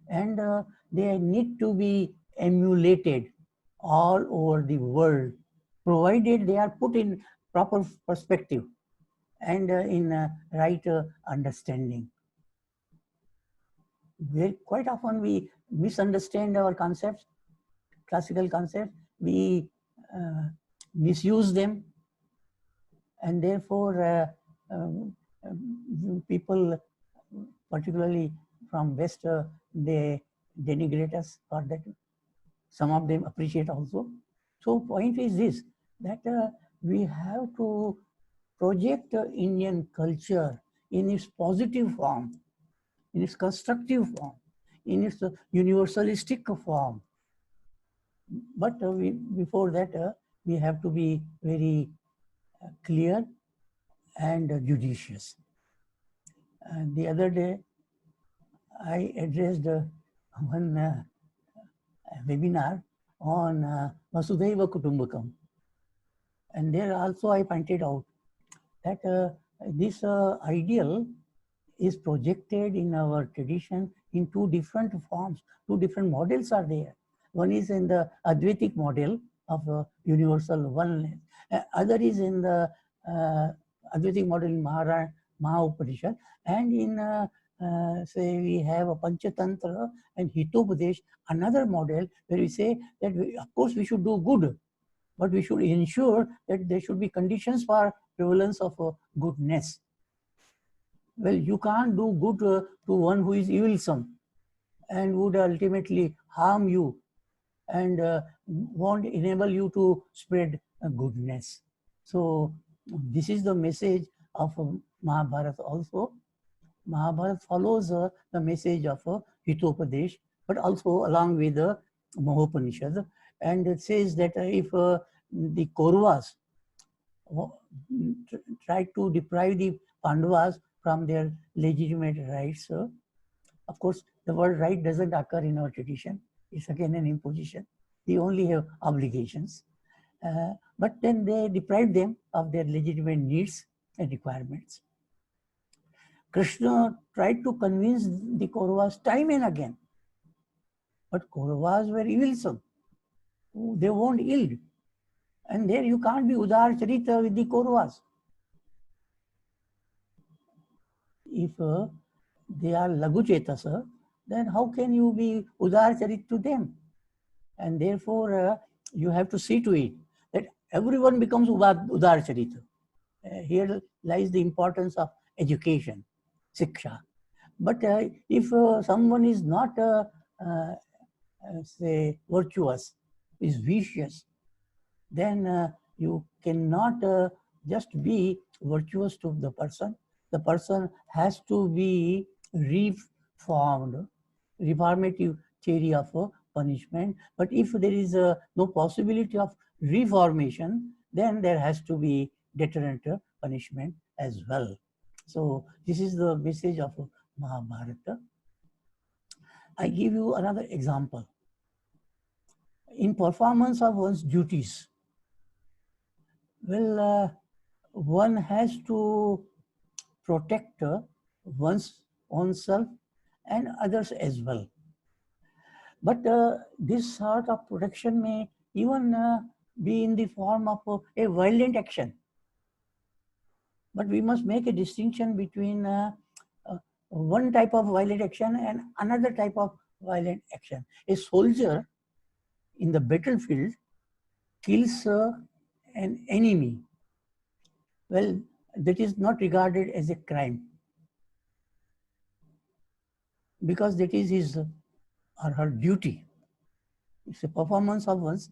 Speaker 3: and they need to be emulated all over the world, provided they are put in proper perspective and in right understanding. Quite often we misunderstand our concepts, classical concepts, we misuse them, and therefore people, particularly from West, they denigrate us for that. Some of them appreciate also. So point is this, that we have to project Indian culture in its positive form, in its constructive form, in its universalistic form. But before that, we have to be very clear and judicious. And the other day, I addressed one webinar on Vasudhaiva Kutumbakam. And there also I pointed out that this ideal is projected in our tradition in two different forms. Two different models are there. One is in the Advaitic model of universal oneness. Other is in the Advaitic model in Maha Upanishad. And in say we have a Panchatantra and Hitopadesh, another model where we say that of course we should do good, but we should ensure that there should be conditions for prevalence of goodness. Well, you can't do good to one who is evilsome and would ultimately harm you and won't enable you to spread goodness. So this is the message of Mahabharata also. Mahabharata follows the message of Hitopadesh, but also along with the Mahopanishad. And it says that if the Kauravas try to deprive the Pandavas from their legitimate rights, of course, the word right doesn't occur in our tradition. It's again an imposition. They only have obligations. But then they deprive them of their legitimate needs and requirements. Krishna tried to convince the Kauravas time and again. But Kauravas were evilsome. They won't yield. And there you can't be Udar Charita with the Kauravas. If they are Lagu Chetasa, then how can you be Udar Charit to them? And therefore, you have to see to it that everyone becomes Udar Charita. Here lies the importance of education, Siksha. But if someone is not, say, virtuous, is vicious, then you cannot just be virtuous to the person. The person has to be reformed, reformative theory of punishment. But if there is no possibility of reformation, then there has to be deterrent punishment as well. So this is the message of Mahabharata. I give you another example. In performance of one's duties, well, one has to protect oneself and others as well. But this sort of protection may even be in the form of a violent action. But we must make a distinction between one type of violent action and another type of violent action. A soldier in the battlefield kills an enemy. Well, that is not regarded as a crime because that is his or her duty. It's a performance of one's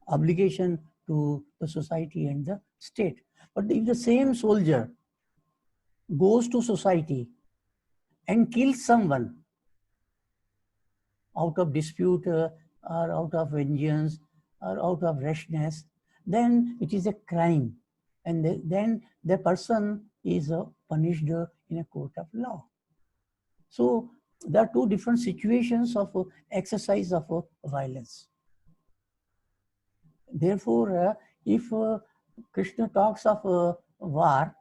Speaker 3: obligation to the society and the state. But if the same soldier goes to society and kills someone out of dispute or out of vengeance or out of rashness, then it is a crime. And then the person is punished in a court of law. So there are two different situations of exercise of violence. Therefore, if Krishna talks of war,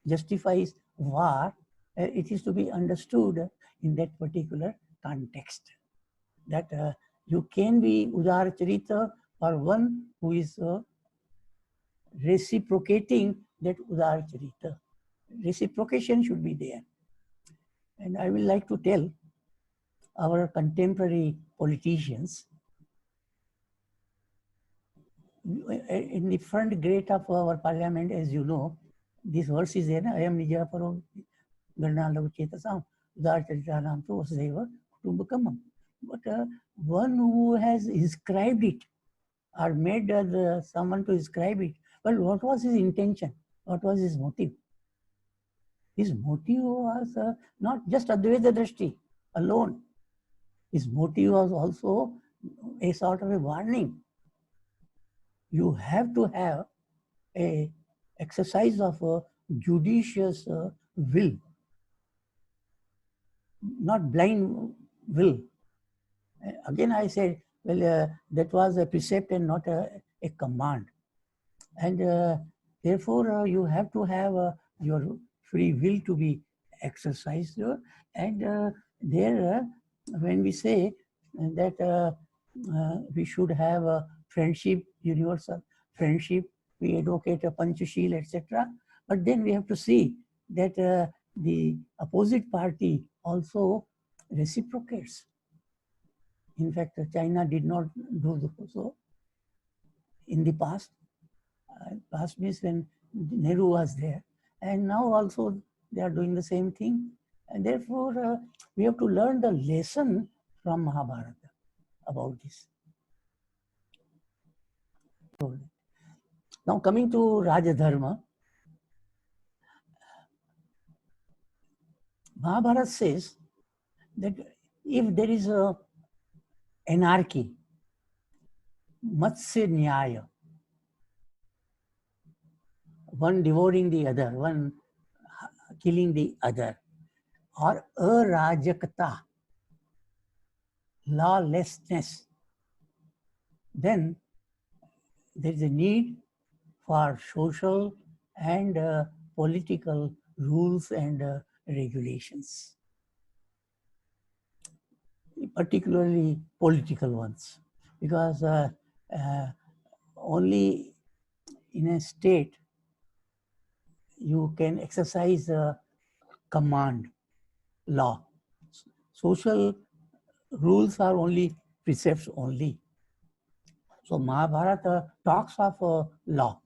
Speaker 3: justifies war, it is to be understood in that particular context. That you can be Udar Charita for one who is reciprocating that Udar Charita. Reciprocation should be there. And I will like to tell our contemporary politicians, in the front gate of our parliament, as you know, this verse is there, I am Nija Paro Garna Lagu Chetasam, Udar Charitanam to Vasudhaiva Kutumbakam. But one who has inscribed it or made someone to inscribe it, well, what was his intention? What was his motive? His motive was not just Advaita Drishti alone. His motive was also a sort of a warning. You have to have a exercise of a judicious will, not blind will. Again, I said, well, that was a precept and not a command. And therefore, you have to have your free will to be exercised. And there, when we say that we should have a friendship, universal friendship, we advocate a Panchashil, etc. But then we have to see that the opposite party also reciprocates. In fact, China did not do so in the past. Past means when Nehru was there. And now also they are doing the same thing. And therefore, we have to learn the lesson from Mahabharata about this. Now coming to Rajadharma, Mahabharata says that if there is a anarchy, Matsya Nyaya, one devouring the other, one killing the other, or arajakata, lawlessness, then there is a need for social and political rules and regulations, particularly political ones, because only in a state you can exercise command, law. Social rules are only precepts only. So Mahabharata talks of law,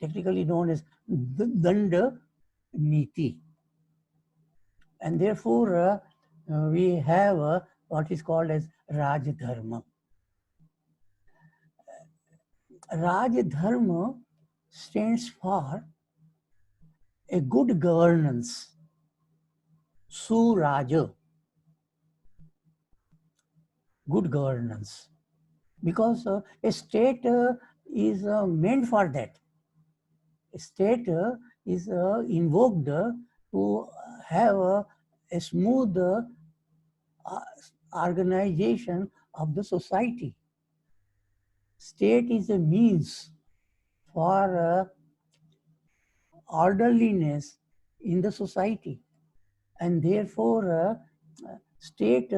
Speaker 3: technically known as Danda Niti. And therefore, we have what is called as Rajadharma. Rajadharma stands for a good governance, Suraja, good governance. Because a state is meant for that. A state is invoked to have a smooth organization of the society. State is a means for orderliness in the society, and therefore state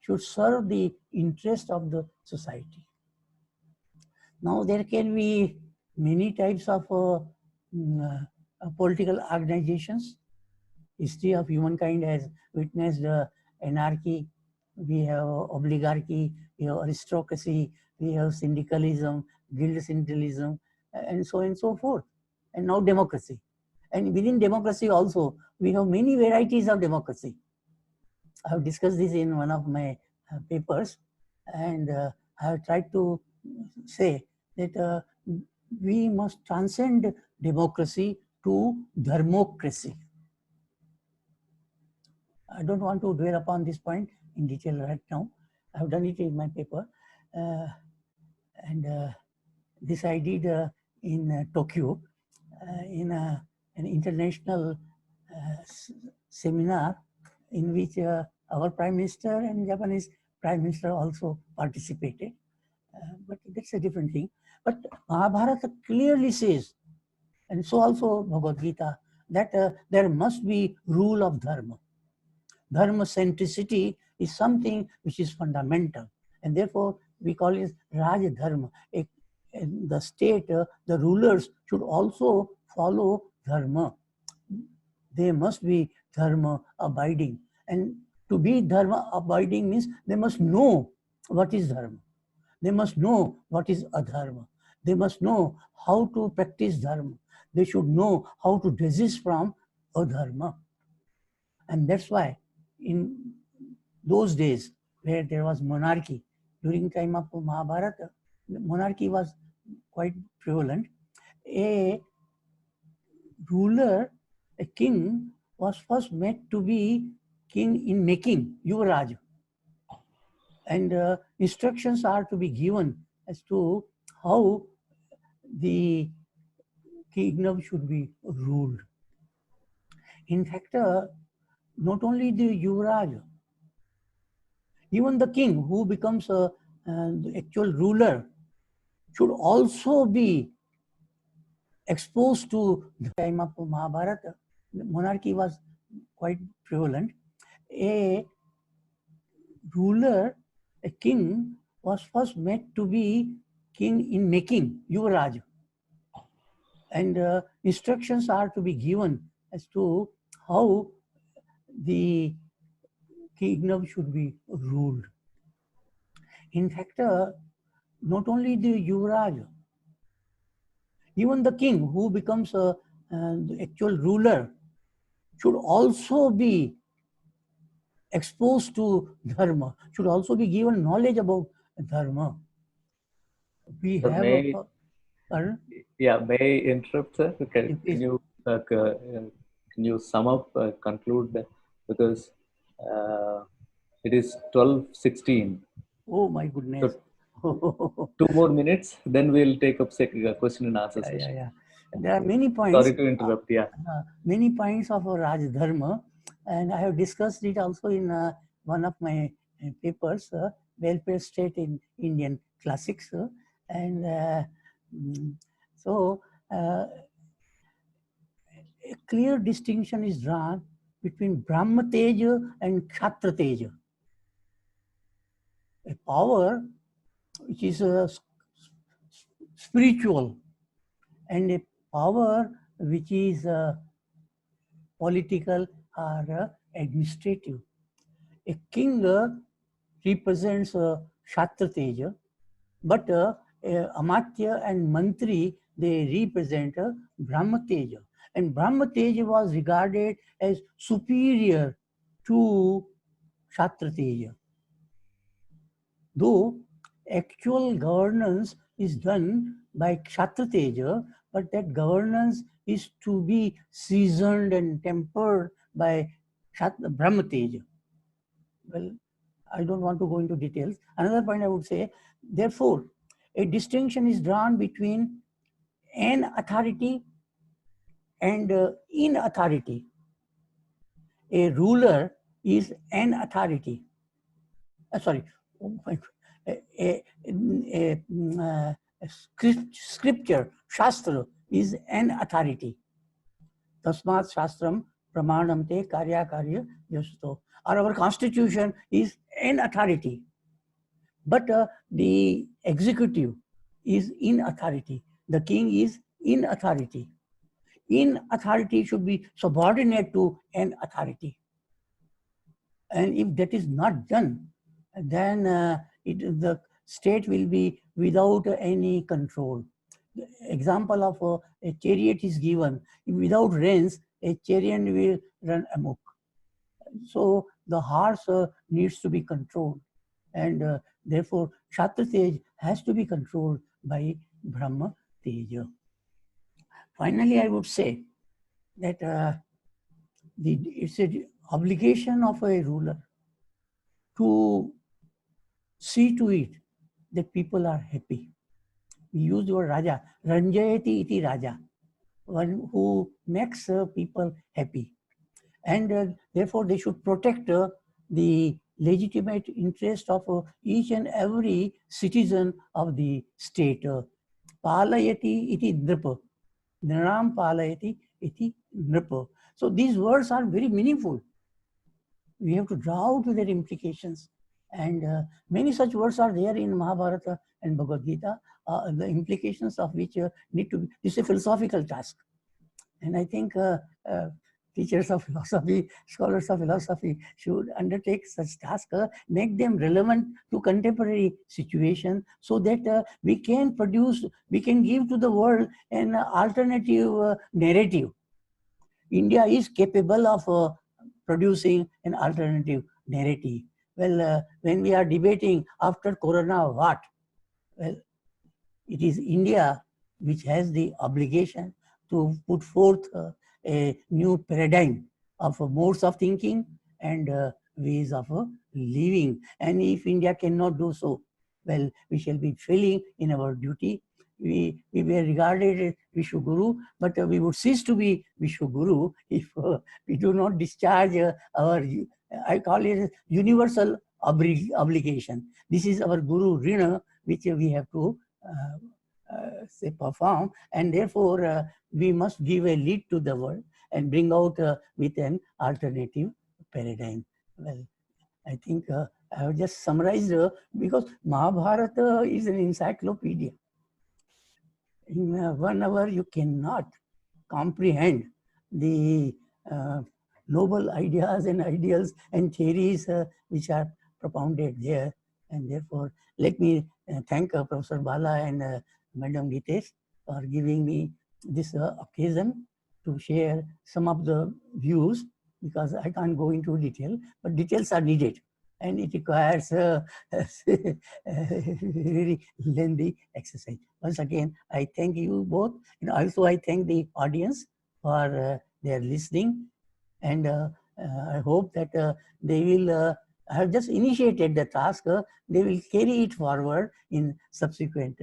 Speaker 3: should serve the interest of the society. Now there can be many types of political organizations. History of humankind has witnessed anarchy, we have oligarchy, we have aristocracy, we have syndicalism, guild syndicalism, and so on and so forth. And now democracy. And within democracy also, we have many varieties of democracy. I have discussed this in one of my papers, and I have tried to say that we must transcend democracy to dharmocracy. I don't want to dwell upon this point in detail right now. I have done it in my paper. And this I did in Tokyo in an international seminar in which our Prime Minister and Japanese Prime Minister also participated. But that's a different thing. But Mahabharata clearly says, and so also Bhagavad Gita, that there must be rule of dharma. Dharma centricity is something which is fundamental, and therefore we call it Raja Dharma. The state, the rulers should also follow dharma. They must be dharma abiding, and to be dharma abiding means they must know what is dharma. They must know what is adharma. They must know how to practice dharma. They should know how to desist from adharma. And that's why in those days where there was monarchy, during time of Mahabharata, monarchy was quite prevalent. A ruler, a king was first meant to be king in making, Yuvraj. And instructions are to be given as to how the kingdom should be ruled. In fact, not only the Yuvraj, even the king who becomes the actual ruler should also be exposed to the time of Mahabharata. Monarchy was quite prevalent. A ruler, a king, was first meant to be king in making, Yuvraj. And instructions are to be given as to how the kingdom should be ruled. In fact, not only the Yuvraj, even the king who becomes the actual ruler should also be exposed to dharma, should also be given knowledge about dharma. We
Speaker 1: Sir,
Speaker 3: have
Speaker 1: may may I interrupt, sir? Can you sum up, conclude, because it is 12:16.
Speaker 3: Oh my goodness.
Speaker 1: So 2 more minutes, then we'll take up question and answer session.
Speaker 3: Yeah. There are many points.
Speaker 1: Sorry to interrupt.
Speaker 3: Many points of Raj Dharma, and I have discussed it also in one of my papers, Welfare State in Indian Classics, and so a clear distinction is drawn between Brahma Teja and Kshatriya Teja. A power which is spiritual and a power which is political or administrative. A king represents Kshatriya Teja, but Amatya and Mantri, they represent Brahma Teja. And Brahma Teja was regarded as superior to Kshatriya Teja. Though actual governance is done by Kshatriya Teja, but that governance is to be seasoned and tempered by Brahma Teja. Well, I don't want to go into details. Another point I would say, therefore, a distinction is drawn between an authority and in authority. A ruler is an authority. Scripture, Shastra, is an authority. Tasmat Shastram Pramanam Te Karya Karya Yasto. Or our constitution is an authority. But the executive is in authority. The king is in authority. In authority should be subordinate to an authority. And if that is not done, then the state will be without any control. The example of a chariot is given. Without reins, a chariot will run amok. So the horse needs to be controlled. And therefore, Kshatriya Teja has to be controlled by Brahma Teja. Finally, I would say that it's an obligation of a ruler to see to it that people are happy. We use the word Raja, Ranjayati iti Raja, one who makes people happy. And therefore, they should protect the legitimate interest of each and every citizen of the state. Palayati iti nripa. Nranam palayati iti nripa. So these words are very meaningful. We have to draw out their implications. And many such words are there in Mahabharata and Bhagavad Gita, the implications of which need to be, this is a philosophical task. And I think teachers of philosophy, scholars of philosophy should undertake such tasks, make them relevant to contemporary situation so that we can give to the world an alternative narrative. India is capable of producing an alternative narrative. Well, when we are debating after Corona what? Well, it is India which has the obligation to put forth a new paradigm of modes of thinking and ways of living. And if India cannot do so, well, we shall be failing in our duty. We were regarded as Vishwaguru, but we would cease to be Vishwaguru if we do not discharge our, I call it universal obligation. This is our Guru Rina, which we have to say perform, and therefore we must give a lead to the world and bring out with an alternative paradigm. Well, I think I have just summarized because Mahabharata is an encyclopedia. In 1 hour, you cannot comprehend the noble ideas and ideals and theories which are propounded there. And therefore, let me thank Professor Bala and Madam Gitesh for giving me this occasion to share some of the views, because I can't go into detail, but details are needed. And it requires a very lengthy exercise. Once again, I thank you both. And also I thank the audience for their listening. And I hope that they will, I have just initiated the task, they will carry it forward in subsequent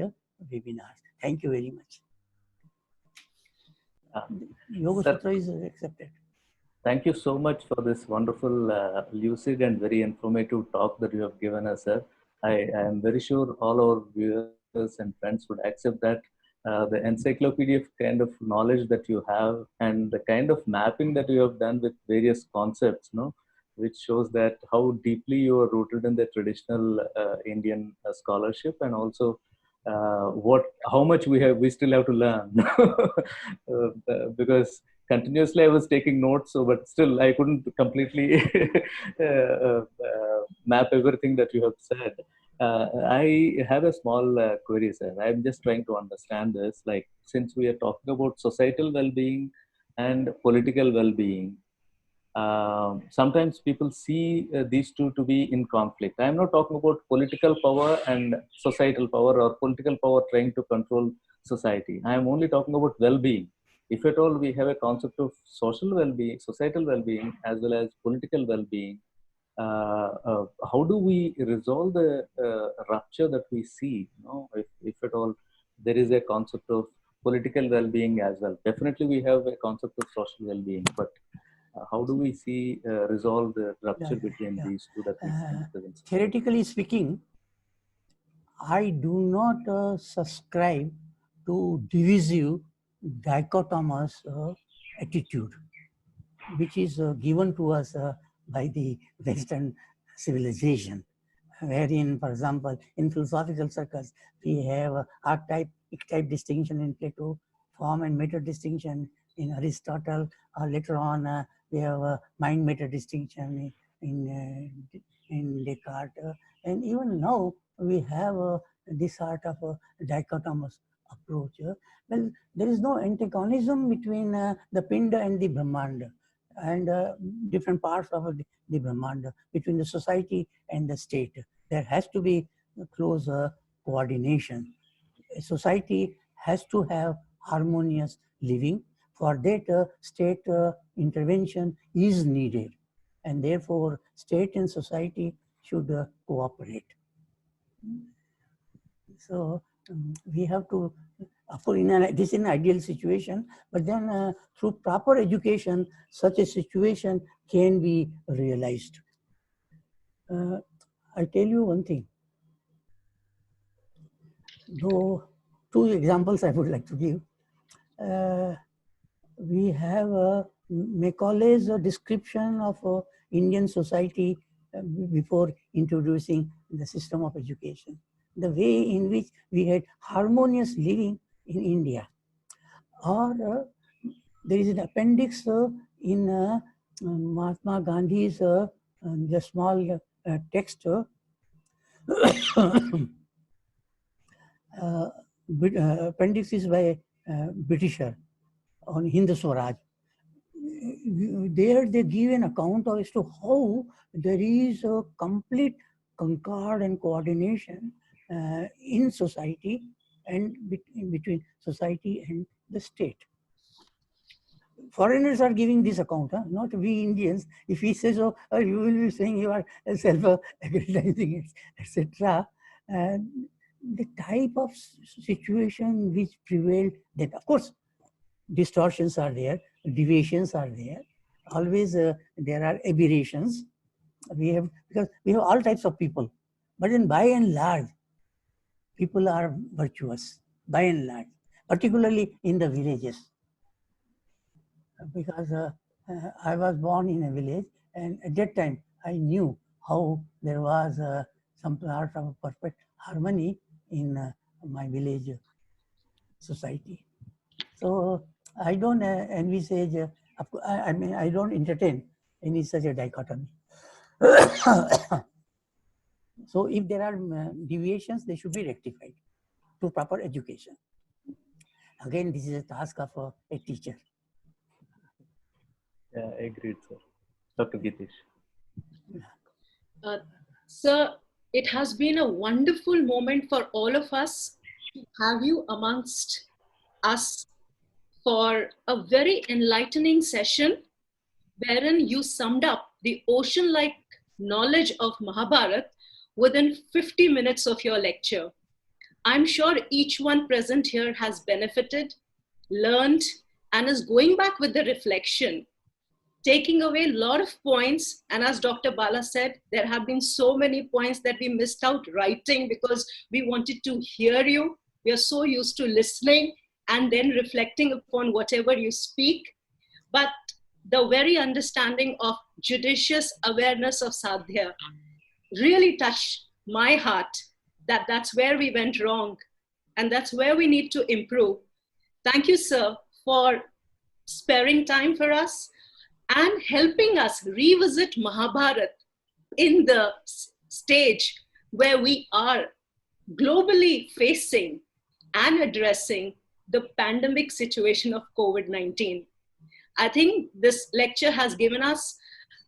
Speaker 3: webinars. Thank you very much. Yoga Sutra is accepted.
Speaker 1: Thank you so much for this wonderful, lucid and very informative talk that you have given us, sir. I am very sure all our viewers and friends would accept that the encyclopedia kind of knowledge that you have and the kind of mapping that you have done with various concepts, no, which shows that how deeply you are rooted in the traditional Indian scholarship, and also how much we still have to learn. Because continuously I was taking notes, so but still I couldn't completely map everything that you have said. I have a small query, sir. I'm just trying to understand this. Like, since we are talking about societal well-being and political well-being, sometimes people see these two to be in conflict. I'm not talking about political power and societal power, or political power trying to control society. I'm only talking about well-being. If at all we have a concept of social well-being, societal well-being, as well as political well-being, how do we resolve the rupture that we see? You know, if at all there is a concept of political well-being as well. Definitely we have a concept of social well-being, but how do we see resolve the rupture between these two that we see?
Speaker 3: Theoretically speaking, I do not subscribe to divisive, dichotomous attitude, which is given to us by the Western civilization, wherein, for example, in philosophical circles, we have archetype, archetype distinction in Plato, form and matter distinction in Aristotle, or later on we have mind-matter distinction in Descartes, and even now we have this sort of dichotomous approach. Well, there is no antagonism between the Pinda and the Brahmanda, and different parts of the Brahmanda, between the society and the state. There has to be close coordination. A society has to have harmonious living. For that, state intervention is needed, and therefore state and society should cooperate. So we have to, of course, this is an ideal situation, but then through proper education, such a situation can be realized. I tell you one thing. Though, two examples I would like to give. We have Macaulay's description of Indian society before introducing the system of education. The way in which we had harmonious living in India. Or there is an appendix in Mahatma Gandhi's the small text appendix is by Britisher on Hind Swaraj. There they give an account as to how there is a complete concord and coordination in society and between society and the state. foreigners are giving this account, huh? Not we Indians. If he says, oh, you will be saying you are self-aggrandizing, etc. The type of situation which prevailed then, of course, distortions are there, deviations are there. Always there are aberrations. Because we have all types of people, but then by and large, people are virtuous, by and large, particularly in the villages. Because I was born in a village, and at that time I knew how there was some sort of perfect harmony in my village society. So I don't envisage, I mean, I don't entertain any such a dichotomy. So if there are deviations, they should be rectified through proper education. Again, this is a task of a teacher.
Speaker 1: Yeah, agreed, sir. Dr. Gitesh.
Speaker 2: Sir, it has been a wonderful moment for all of us to have you amongst us for a very enlightening session wherein you summed up the ocean-like knowledge of Mahabharata within 50 minutes of your lecture. I'm sure each one present here has benefited, learned, and is going back with the reflection, taking away a lot of points. And as Dr. Bala said, there have been so many points that we missed out writing because we wanted to hear you. We are so used to listening and then reflecting upon whatever you speak. But the very understanding of judicious awareness of sadhya really touched my heart, that that's where we went wrong and that's where we need to improve. Thank you, sir, for sparing time for us and helping us revisit Mahabharata in the stage where we are globally facing and addressing the pandemic situation of COVID-19. I think this lecture has given us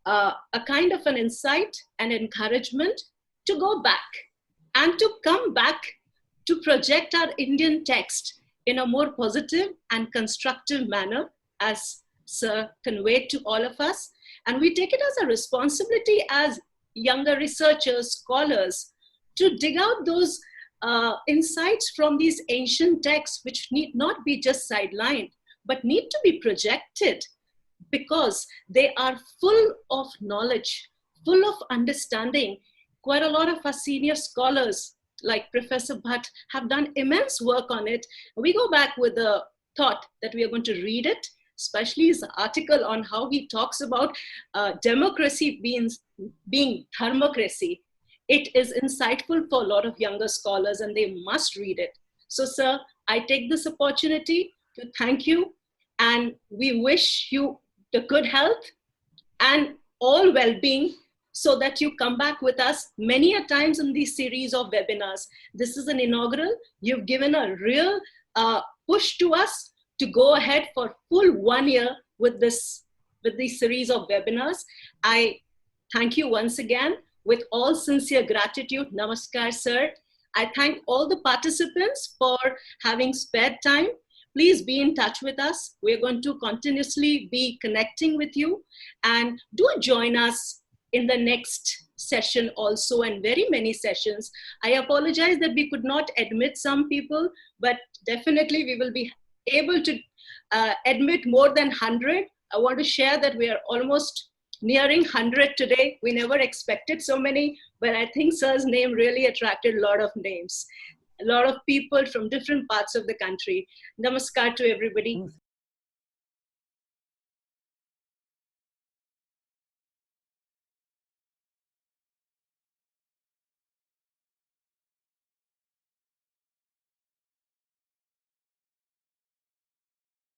Speaker 2: a kind of an insight and encouragement to go back and to come back to project our Indian text in a more positive and constructive manner, as Sir conveyed to all of us. And we take it as a responsibility as younger researchers, scholars, to dig out those insights from these ancient texts, which need not be just sidelined, but need to be projected, because they are full of knowledge, full of understanding. Quite a lot of our senior scholars, like Professor Bhatt, have done immense work on it. We go back with the thought that we are going to read it, especially his article on how he talks about democracy being thermocracy. It is insightful for a lot of younger scholars and they must read it. So, sir, I take this opportunity to thank you, and we wish you the good health and all well-being so that you come back with us many a times in these series of webinars. This is an inaugural. You've given a real push to us to go ahead for full 1 year with this series of webinars. I thank you once again with all sincere gratitude. Namaskar, sir. I thank all the participants for having spared time. Please be in touch with us. We're going to continuously be connecting with you, and do join us in the next session also, and very many sessions. I apologize that we could not admit some people, but definitely we will be able to admit more than 100. I want to share that we are almost nearing 100 today. We never expected so many, but I think sir's name really attracted a lot of names, a lot of people from different parts of the country. Namaskar to everybody.